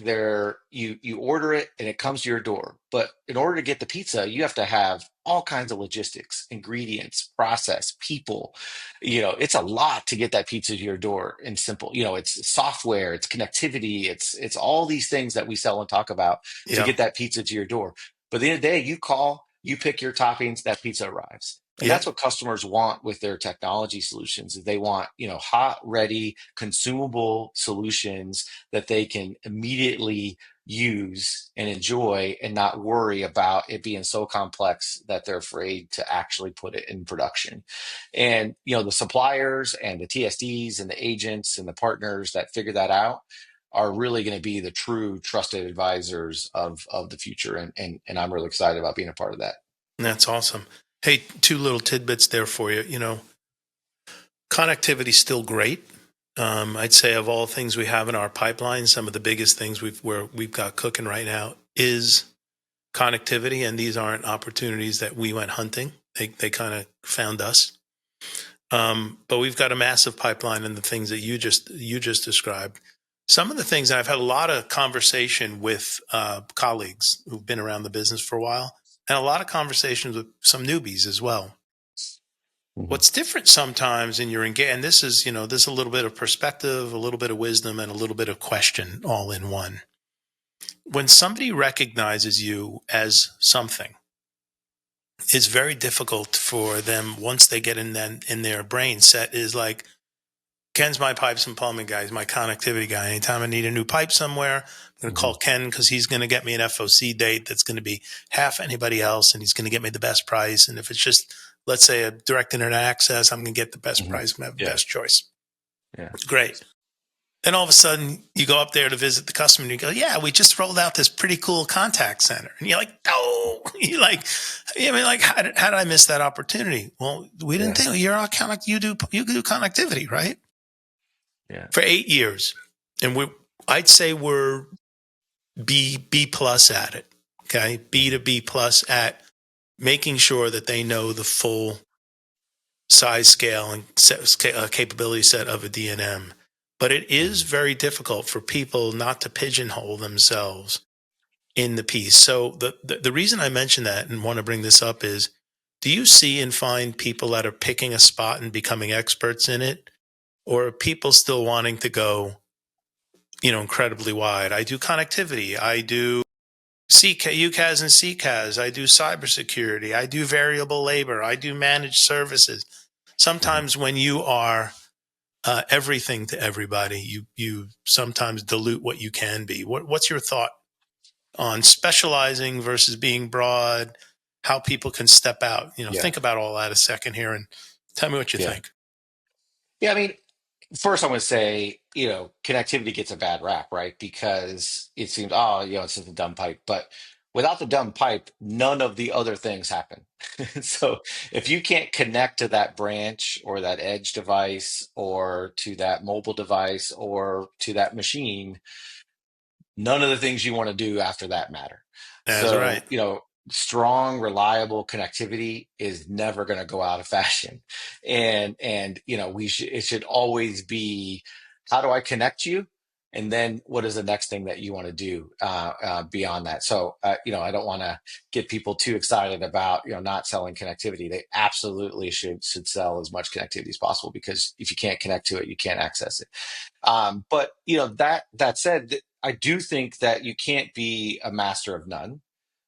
you order it and it comes to your door. But in order to get the pizza, you have to have all kinds of logistics, ingredients, process, people. It's a lot to get that pizza to your door in simple. It's software, it's connectivity, it's all these things that we sell and talk about to Yeah. get that pizza to your door. But at the end of the day, you call, you pick your toppings, that pizza arrives. And Yep. that's what customers want with their technology solutions. Is they want, hot, ready, consumable solutions that they can immediately use and enjoy and not worry about it being so complex that they're afraid to actually put it in production. And, the suppliers and the TSDs and the agents and the partners that figure that out are really going to be the true trusted advisors of the future. And I'm really excited about being a part of that. That's awesome. Hey, two little tidbits there for you. Connectivity's still great. I'd say of all things we have in our pipeline, some of the biggest things we've got cooking right now is connectivity, and these aren't opportunities that we went hunting. They kind of found us. But we've got a massive pipeline in the things that you just described. Some of the things, and I've had a lot of conversation with colleagues who've been around the business for a while, and a lot of conversations with some newbies as well. Mhm. What's different sometimes in your engagement, and this is a little bit of perspective, a little bit of wisdom, and a little bit of question all in one. When somebody recognizes you as something, it's very difficult for them once they get in their brain set is like, Ken's my pipes and plumbing guy. He's my connectivity guy. Anytime I need a new pipe somewhere, I'm going to call Mhm. Ken because he's going to get me an FOC date that's going to be half anybody else, and he's going to get me the best price. And if it's just, let's say, a direct internet access, I'm going to get the best Mhm. price. I'm going to have the Yeah. best choice. Yeah. Great. Then all of a sudden, you go up there to visit the customer and you go, yeah, we just rolled out this pretty cool contact center. And you're like, no. You're like, how did I miss that opportunity? Well, we didn't Yeah. think you're on connect. You do connectivity, right? Yeah. For 8 years. And I'd say we're B plus at it. Okay. B Mhm. to B plus at making sure that they know the full size, scale, and capability set of a D&M. But it is Mhm. very difficult for people not to pigeonhole themselves in the piece. So the reason I mention that and want to bring this up is, do you see and find people that are picking a spot and becoming experts in it? Or are people still wanting to go, incredibly wide? I do connectivity. I do UCAS and CCAS. I do cybersecurity. I do variable labor. I do managed services. Mhm. Sometimes when you are everything to everybody, you sometimes dilute what you can be. What's your thought on specializing versus being broad? How people can step out? Yeah. Think about all that a second here and tell me what you Yeah. think. Yeah. I mean, first, I'm going to say, connectivity gets a bad rap, right? Because it seems, oh, it's just a dumb pipe. But without the dumb pipe, none of the other things happen. So if you can't connect to that branch or that edge device or to that mobile device or to that machine, none of the things you want to do after that matter. That's right. So, strong, reliable connectivity is never going to go out of fashion. And it should always be, how do I connect you? And then what is the next thing that you want to do beyond that? So, I don't want to get people too excited about, not selling connectivity. They absolutely should sell as much connectivity as possible, because if you can't connect to it, you can't access it. But that said, I do think that you can't be a master of none.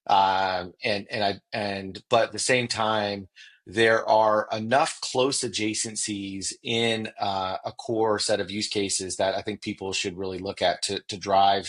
But at the same time, there are enough close adjacencies in a core set of use cases that I think people should really look at to drive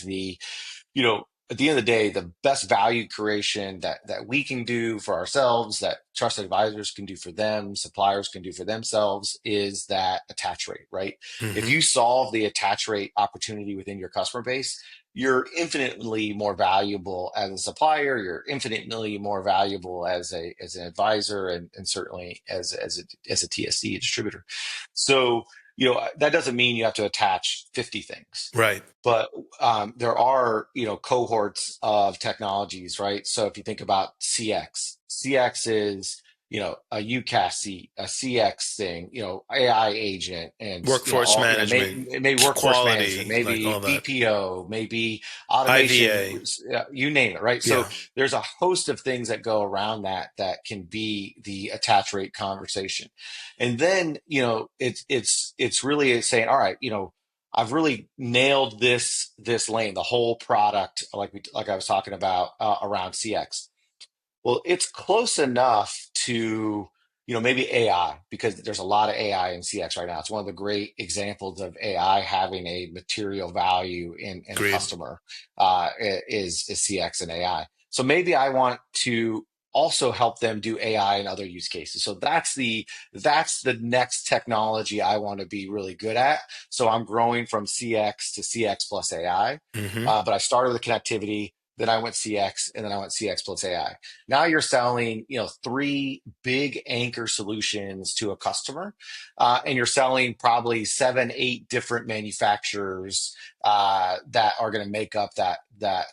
at the end of the day, the best value creation that we can do for ourselves, that trusted advisors can do for them, suppliers can do for themselves, is that attach rate, right? If Hmm. you solve the attach rate opportunity within your customer base, you're infinitely more valuable as a supplier. You're infinitely more valuable as an advisor, and certainly as a TSD distributor. So that doesn't mean you have to attach 50 things, Right. but there are cohorts of technologies, right? So if you think about CX is a UCAS, a CX thing, AI agent, and Workforce all management, maybe workforce management, quality, like all maybe that. BPO, maybe automation, IVA. you name it, right? So Yeah. there's a host of things that go around that can be the attach rate conversation. And then it's really saying, all right, I've really nailed this lane, the whole product, like I was talking about around CX. Well, it's close enough to maybe AI, because there's a lot of AI in CX right now. It's one of the great examples of AI having a material value in a Agreed. customer, is CX and AI. So maybe I want to also help them do AI and other use cases. So that's the next technology I want to be really good at. So I'm growing from CX to CX plus AI. Hmm. But I started with connectivity, then I went CX, and then I went CX plus AI. Now you're selling, three big anchor solutions to a customer, and you're selling probably 7, 8 different manufacturers that are going to make up that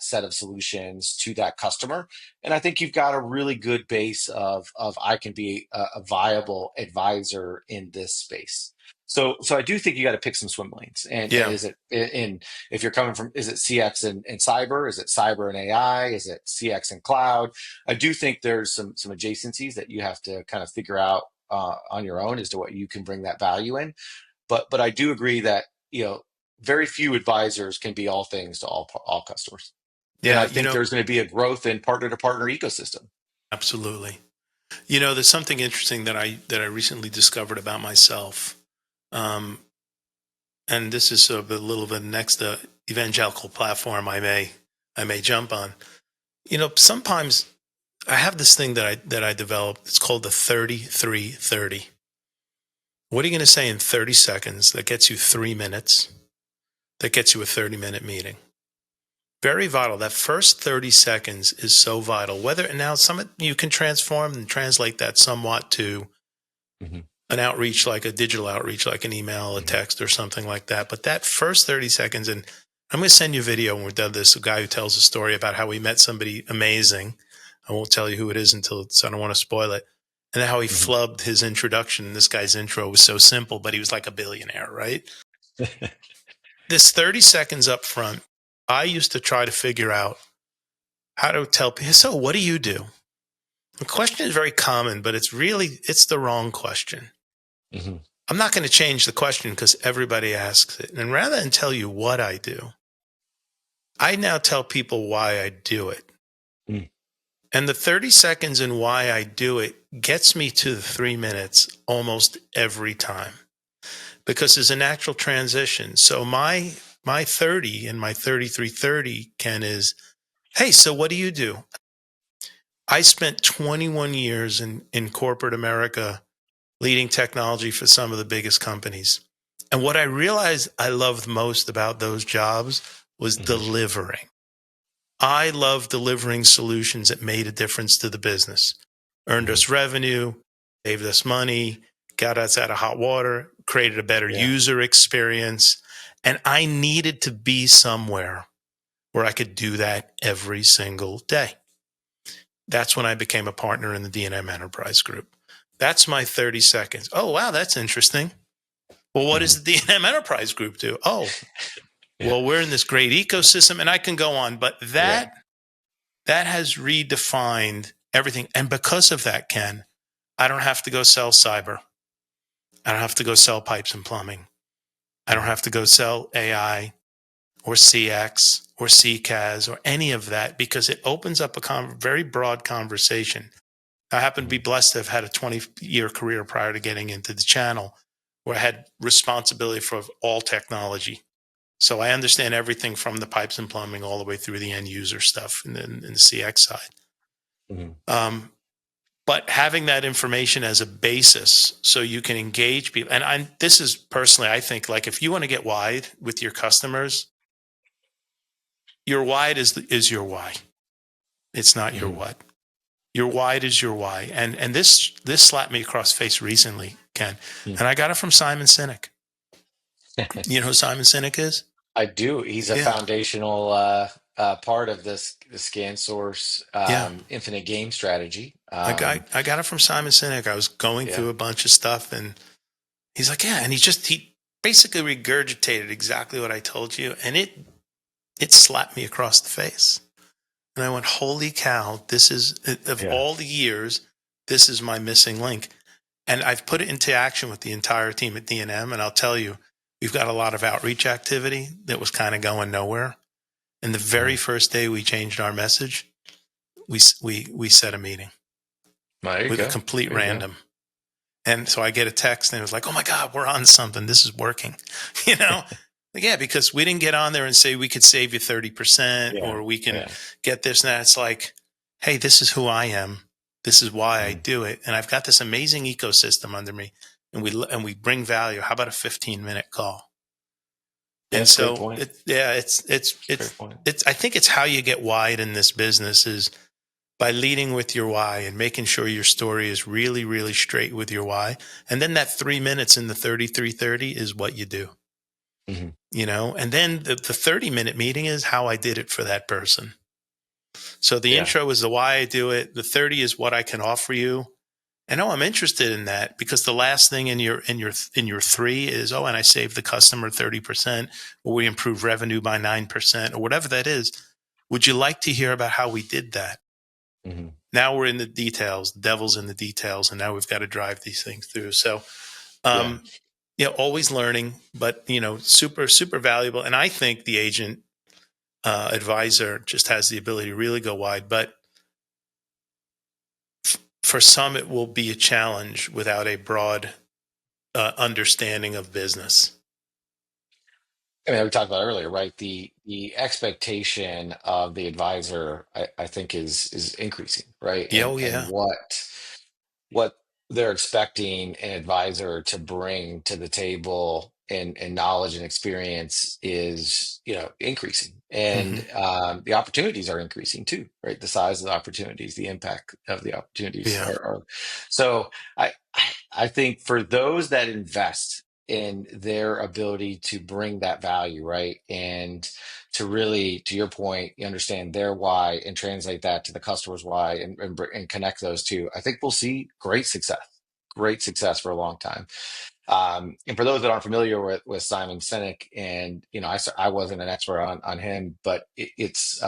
set of solutions to that customer. And I think you've got a really good base of I can be a viable advisor in this space. So I do think you got to pick some swim lanes. And Yeah. is it in if you're coming from, is it CX and cyber? Is it cyber and AI? Is it CX and cloud? I do think there's some adjacencies that you have to kind of figure out on your own as to what you can bring that value in. But I do agree that very few advisors can be all things to all customers. And Yeah. I think there's going to be a growth in partner to partner ecosystem. Absolutely. There's something interesting that I recently discovered about myself. Um, and this is sort of a little bit next evangelical platform I may jump on. Sometimes I have this thing that I developed. It's called the 33-30. What are you going to say in 30 seconds that gets you 3 minutes? That gets you a 30-minute meeting. Very vital. That first 30 seconds is so vital. Whether now you can transform and translate that somewhat to Mhm, an outreach, like a digital outreach, like an email, a mhm, text, or something like that. But that first 30 seconds, and I'm going to send you a video when we're done this, a guy who tells a story about how he met somebody amazing. I won't tell you who it is so I don't want to spoil it. And how he mhm. flubbed his introduction. This guy's intro was so simple, but he was like a billionaire, right? This 30 seconds up front, I used to try to figure out how to tell people, so what do you do? The question is very common, but it's the wrong question. Mhm, I'm not going to change the question because everybody asks it. And rather than tell you what I do, I now tell people why I do it. mm, And the 30 seconds and why I do it gets me to the 3 minutes almost every time because there's a natural transition. So my 30 and my 33-30, Ken, is, hey, so what do you do? I spent 21 years in corporate America leading technology for some of the biggest companies. And what I realized I loved most about those jobs was mhm. delivering. I love delivering solutions that made a difference to the business, earned Mhm. us revenue, saved us money, got us out of hot water, created a better Yeah. user experience. And I needed to be somewhere where I could do that every single day. That's when I became a partner in the D&M Enterprise Group. That's my 30 seconds. Oh, wow, that's interesting. Well, what Mhm. does the D&M Enterprise Group do? Oh, Yeah. well, we're in this great ecosystem, and I can go on, but Yeah. that has redefined everything. And because of that, Ken, I don't have to go sell cyber. I don't have to go sell pipes and plumbing. I don't Mhm. have to go sell AI or CX or CCAS or any of that because it opens up a very broad conversation. I happen to be Mhm. blessed to have had a 20-year career prior to getting into the channel where I had responsibility for all technology. So I understand everything from the pipes and plumbing all the way through the end user stuff in the CX side. Mhm. Um, but having that information as a basis so you can engage people. And this is personally, I think, like if you want to get wide with your customers, your wide is your why. It's not your Mhm. what. Your wide is your why. And this slapped me across the face recently, Ken. Mhm. And I got it from Simon Sinek. You know who Simon Sinek is? I do. He's a Yeah. foundational part of the scan source Yeah. infinite game strategy. I got it from Simon Sinek. I was going Yeah. through a bunch of stuff and he's like, yeah. And he basically regurgitated exactly what I told you. And it slapped me across the face. And I went, holy cow, this is, of Yeah. all the years, this is my missing link. And I've put it into action with the entire team at D&M. And I'll tell you, we've got a lot of outreach activity that was kind of going nowhere. And the very Mhm. first day we changed our message, we set a meeting There you with a go. complete There you go. random. And so I get a text and it was like, oh my God, we're on something. This is working. you know? Yeah, because we didn't get on there and say we could save you 30% Yeah. or we can Yeah. get this and that. It's like, hey, this is who I am. This is why I Mhm. do it. And I've got this amazing ecosystem under me and we bring value. How about a 15-minute call? Yeah, And it's a great so point. it's It's a great point. I think it's how you get wide in this business is by leading with your why and making sure your story is really, really straight with your why. And then that 3 minutes in the 3330 is what you do, Hmm. and then the 30-minute meeting is how I did it for that person. So the Yeah. intro is the why I do it. The 30 is what I can offer you. And I'm interested in that because the last thing in your three is, and I saved the customer 30%, or we improve revenue by 9%, or whatever that is. Would you like to hear about how we did that? Hmm. Now we're in the details, the devil's in the details, and now we've got to drive these things through. So, Yeah. um, always learning, but super, super valuable. And I think the agent advisor just has the ability to really go wide. But for some, it will be a challenge without a broad understanding of business. I mean, we talked about earlier, right? The expectation of the advisor, I think, is increasing, right? Yeah, And oh and yeah. what they're expecting an advisor to bring to the table and knowledge and experience is, increasing. And Hmm. the opportunities are increasing too, right? The size of the opportunities, the impact of the opportunities Yeah. are so I think for those that invest in their ability to bring that value, right? And to really, to your point, you understand their why and translate that to the customer's why and connect those two. I think we'll see great success for a long time. And for those that aren't familiar with Simon Sinek, and I wasn't an expert on him, but it's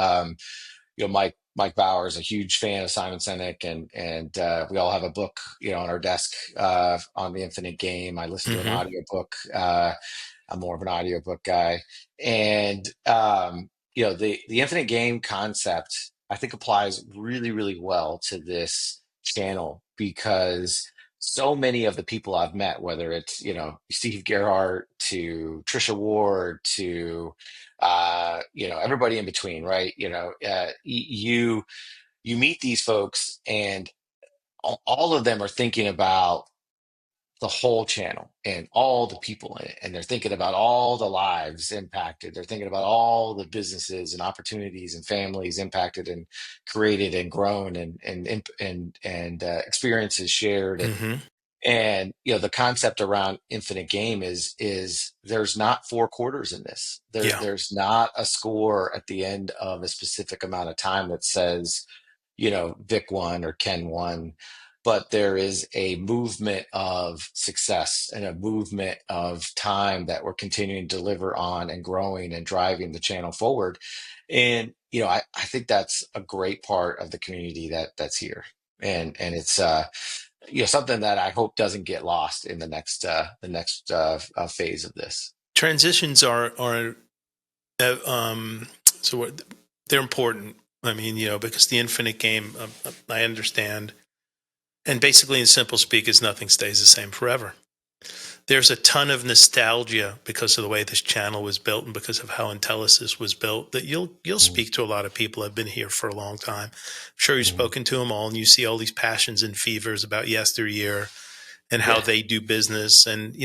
Mike Bauer is a huge fan of Simon Sinek, and we all have a book, on our desk on the Infinite Game. I listen to an Hmm. audiobook. I'm more of an audiobook guy, and the Infinite Game concept I think applies really, really well to this channel because so many of the people I've met, whether it's Steve Gerhardt to Trisha Ward to everybody in between, right? You meet these folks, and all of them are thinking about the whole channel and all the people in it, and they're thinking about all the lives impacted. They're thinking about all the businesses and opportunities and families impacted and created and grown and experiences shared Hmm. and the concept around Infinite Game is there's not four quarters in this. Yeah. There's not a score at the end of a specific amount of time that says, Vic won or Ken won, but there is a movement of success and a movement of time that we're continuing to deliver on and growing and driving the channel forward. And I think that's a great part of the community that's here. And it's something that I hope doesn't get lost in the next phase of this. Transitions are so they're important. I mean, because the infinite game, I understand, and basically, in simple speak, is nothing stays the same forever. There's a ton of nostalgia because of the way this channel was built and because of how Intelisys was built that you'll Mhm. speak to a lot of people who have been here for a long time. I'm sure you've Mhm. spoken to them all and you see all these passions and fevers about yesteryear and how Yeah. they do business. And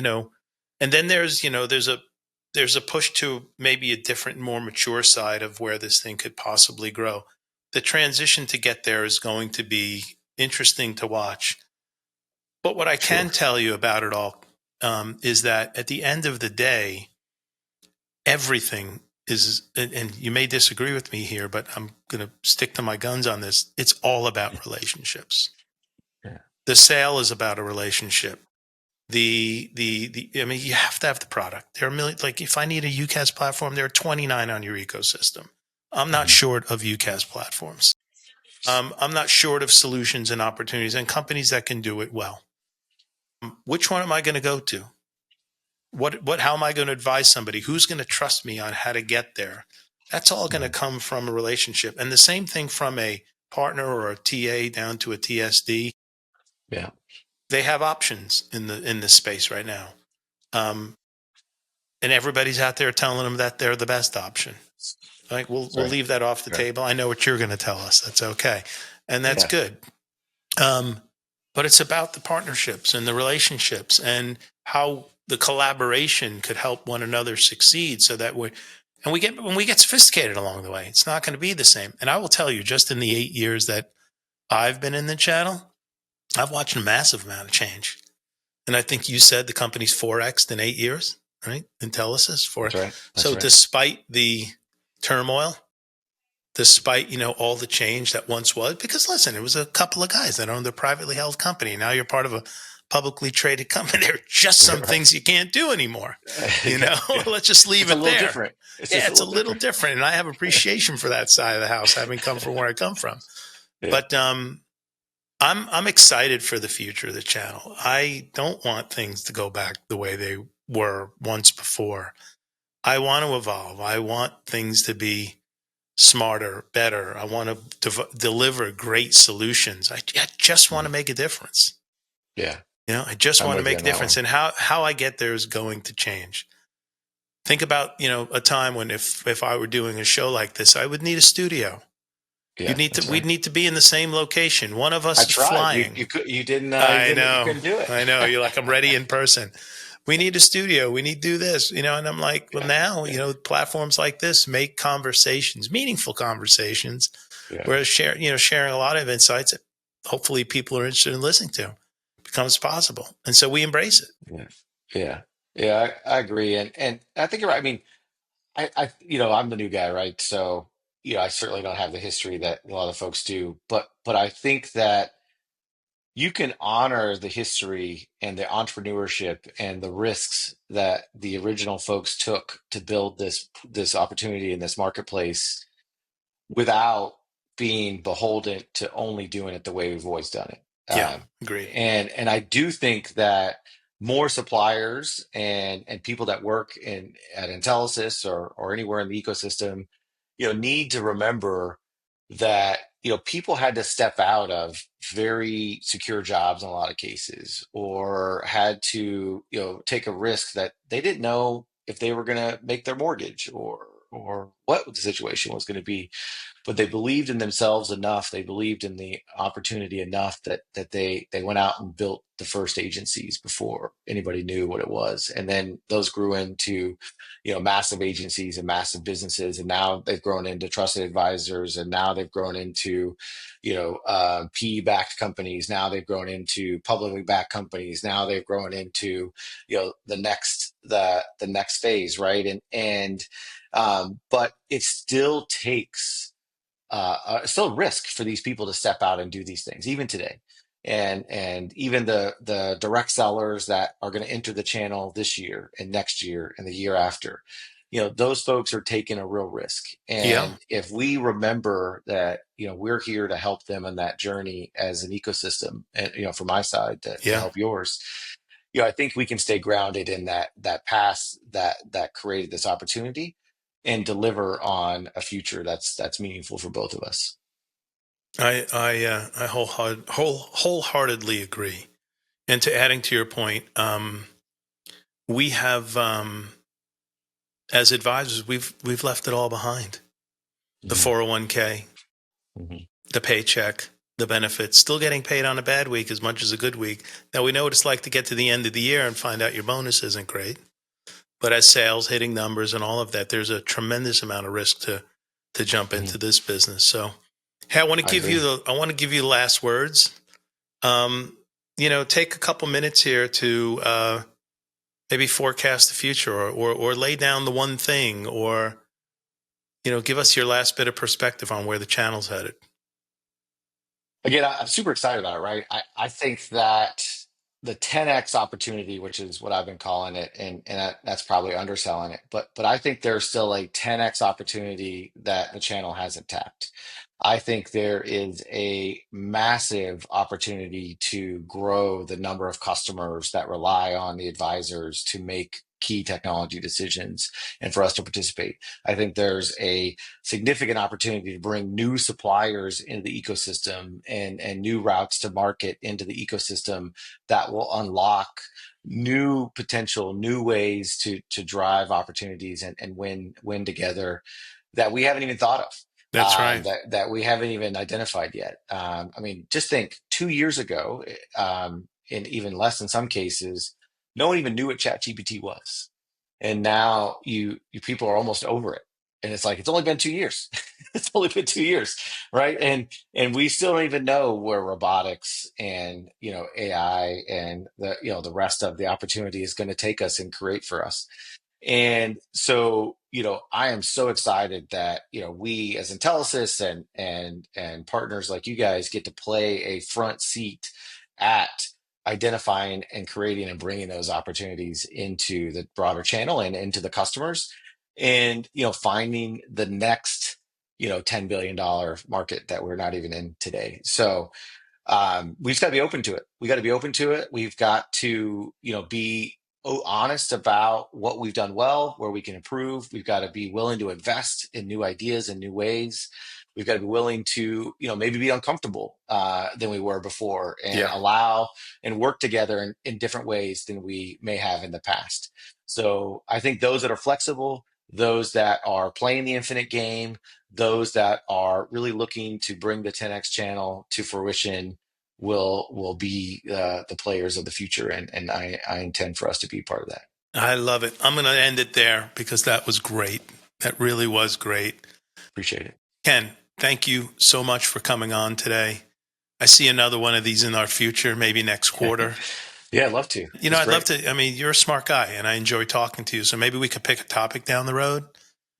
then there's a push to maybe a different, more mature side of where this thing could possibly grow. The transition to get there is going to be interesting to watch. But what I can Sure. tell you about it all is that at the end of the day, everything is, and you may disagree with me here, but I'm going to stick to my guns on this. It's all about relationships. Yeah. The sale is about a relationship. I mean, you have to have the product. There are million, like if I need a UCAS platform, there are 29 on your ecosystem. I'm not Mhm. short of UCAS platforms. I'm not short of solutions and opportunities and companies that can do it well. Which one am I going to go to? How am I going to advise somebody? Who's going to trust me on how to get there? That's all going to Mhm. come from a relationship. And the same thing from a partner or a TA down to a TSD. Yeah. they have options in this space right now. Um, and everybody's out there telling them that they're the best option. Like That's we'll right. leave that off the Right. table. I know what you're going to tell us. That's okay, and that's Yeah. good. Um, but it's about the partnerships and the relationships and how the collaboration could help one another succeed, so that we get when we get sophisticated along the way, it's not going to be the same. And I will tell you, just in the 8 years that I've been in the channel, I've watched a massive amount of change. And I think you said the company's 4x in 8 years, right? Intelisys for That's right. That's so right. despite the turmoil, despite all the change that once was, because listen, it was a couple of guys that owned a privately held company. Now you're part of a publicly traded company. There are just some Right. things you can't do anymore. Yeah. Yeah. Let's just leave It's a it little there. different. It's Yeah, just a it's a little little different. different, and I have appreciation for that side of the house, having come from where I come from. Yeah. But I'm excited for the future of the channel. I don't want things to go back the way they were once before. I want to evolve. I want things to be smarter, better. I want to deliver great solutions. I just want to Mhm. make a difference. Yeah. I just I'm want to with you make on a that difference. one. And how I get there is going to change. Think about, a time when if I were doing a show like this, I would need a studio. Yeah. That's We'd right. need to be in the same location. One of I us is tried. flying. You didn't I you know. couldn't do it. I know. You're like, I'm ready in person. We need a studio. We need to do this, and I'm like, well, Yeah. now, Yeah. platforms like this make conversations, meaningful conversations, Yeah. where sharing a lot of insights that hopefully people are interested in listening to becomes possible. And so we embrace it. Yeah. Yeah. Yeah. I agree. And I think you're right. I mean, I'm the new guy, right? So, I certainly don't have the history that a lot of folks do, but I think that you can honor the history and the entrepreneurship and the risks that the original folks took to build this opportunity in this marketplace without being beholden to only doing it the way we've always done it. Yeah, agreed. And I do think that more suppliers and people that work in at Intelisys or anywhere in the ecosystem, need to remember that people had to step out of very secure jobs in a lot of cases, or had to take a risk that they didn't know if they were going to make their mortgage or what the situation was going to be, but they believed in themselves enough. They believed in the opportunity enough that they went out and built the first agencies before anybody knew what it was. And then those grew into, massive agencies and massive businesses. And now they've grown into trusted advisors. And now they've grown into, PE-backed companies. Now they've grown into publicly backed companies. Now they've grown into, the next phase, right? But it still takes still a risk for these people to step out and do these things, even today. And even the direct sellers that are going to enter the channel this year and next year and the year after, those folks are taking a real risk. Yeah, And if we remember that, we're here to help them on that journey as an ecosystem, and from my side to yeah. help yours, I think we can stay grounded in that past that created this opportunity and deliver on a future that's meaningful for both of us. I wholeheartedly agree. And to adding to your point, we have as advisors, we've left it all behind. The Mhm. 401k, Mhm. the paycheck, the benefits, still getting paid on a bad week as much as a good week. Now we know what it's like to get to the end of the year and find out your bonus isn't great. But as sales hitting numbers and all of that, there's a tremendous amount of risk to jump into Mhm. this business. So, hey, I agree. I want to give you the last words. Um, take a couple minutes here to maybe forecast the future, or lay down the one thing, or give us your last bit of perspective on where the channel's headed. Again, I'm super excited about it, right? I think that the 10x opportunity, which is what I've been calling it, and that's probably underselling it, but I think there's still a 10x opportunity that the channel hasn't tapped. I think there is a massive opportunity to grow the number of customers that rely on the advisors to make key technology decisions and for us to participate. I think there's a significant opportunity to bring new suppliers into the ecosystem and new routes to market into the ecosystem that will unlock new potential, new ways to drive opportunities and win together that we haven't even thought of. That's right. That we haven't even identified yet. I mean, just think 2 years ago, and even less in some cases, no one even knew what ChatGPT was. And now you people are almost over it. And it's like, it's only been 2 years. It's only been 2 years, right? And we still don't even know where robotics and AI and the rest of the opportunity is going to take us and create for us. And so, I am so excited that, we as Intelisys and partners like you guys get to play a front seat at identifying and creating and bringing those opportunities into the broader channel and into the customers and, finding the next, $10 billion market that we're not even in today. So, we just got to be open to it. We got to be open to it. We've got to, be honest about what we've done well, where we can improve. We've got to be willing to invest in new ideas and new ways. We've got to be willing to, maybe be uncomfortable than we were before and allow and work together in different ways than we may have in the past. So I think those that are flexible, those that are playing the infinite game, those that are really looking to bring the 10X channel to fruition will be the players of the future. And I intend for us to be part of that. I love it. I'm going to end it there because that was great. That really was great. Appreciate it. Ken, thank you so much for coming on today. I see another one of these in our future, maybe next quarter. Yeah, I'd love to. I'd love to. I mean, you're a smart guy and I enjoy talking to you. So maybe we could pick a topic down the road.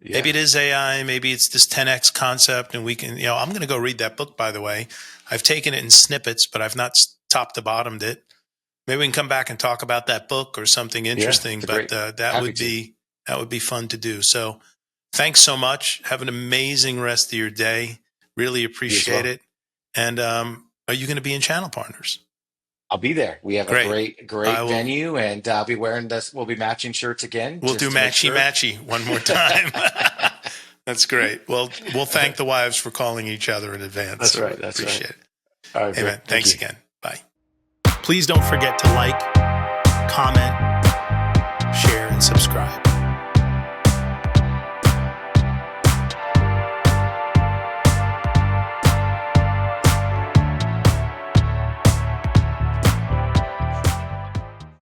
Yeah. Maybe it is AI. Maybe it's this 10X concept and we can, I'm going to go read that book, by the way. I've taken it in snippets, but I've not top to bottomed it. Maybe we can come back and talk about that book or something interesting, but that would be fun to do. So thanks so much. Have an amazing rest of your day. Really appreciate it. And are you going to be in Channel Partners? I'll be there. We have a great venue, and I'll be wearing this. We'll be matching shirts again. We'll do matchy one more time. That's great. Well, we'll thank the wives for calling each other in advance. That's right. That's appreciate it. All right, man. Thanks again. Bye. Please don't forget to like, comment, share, and subscribe.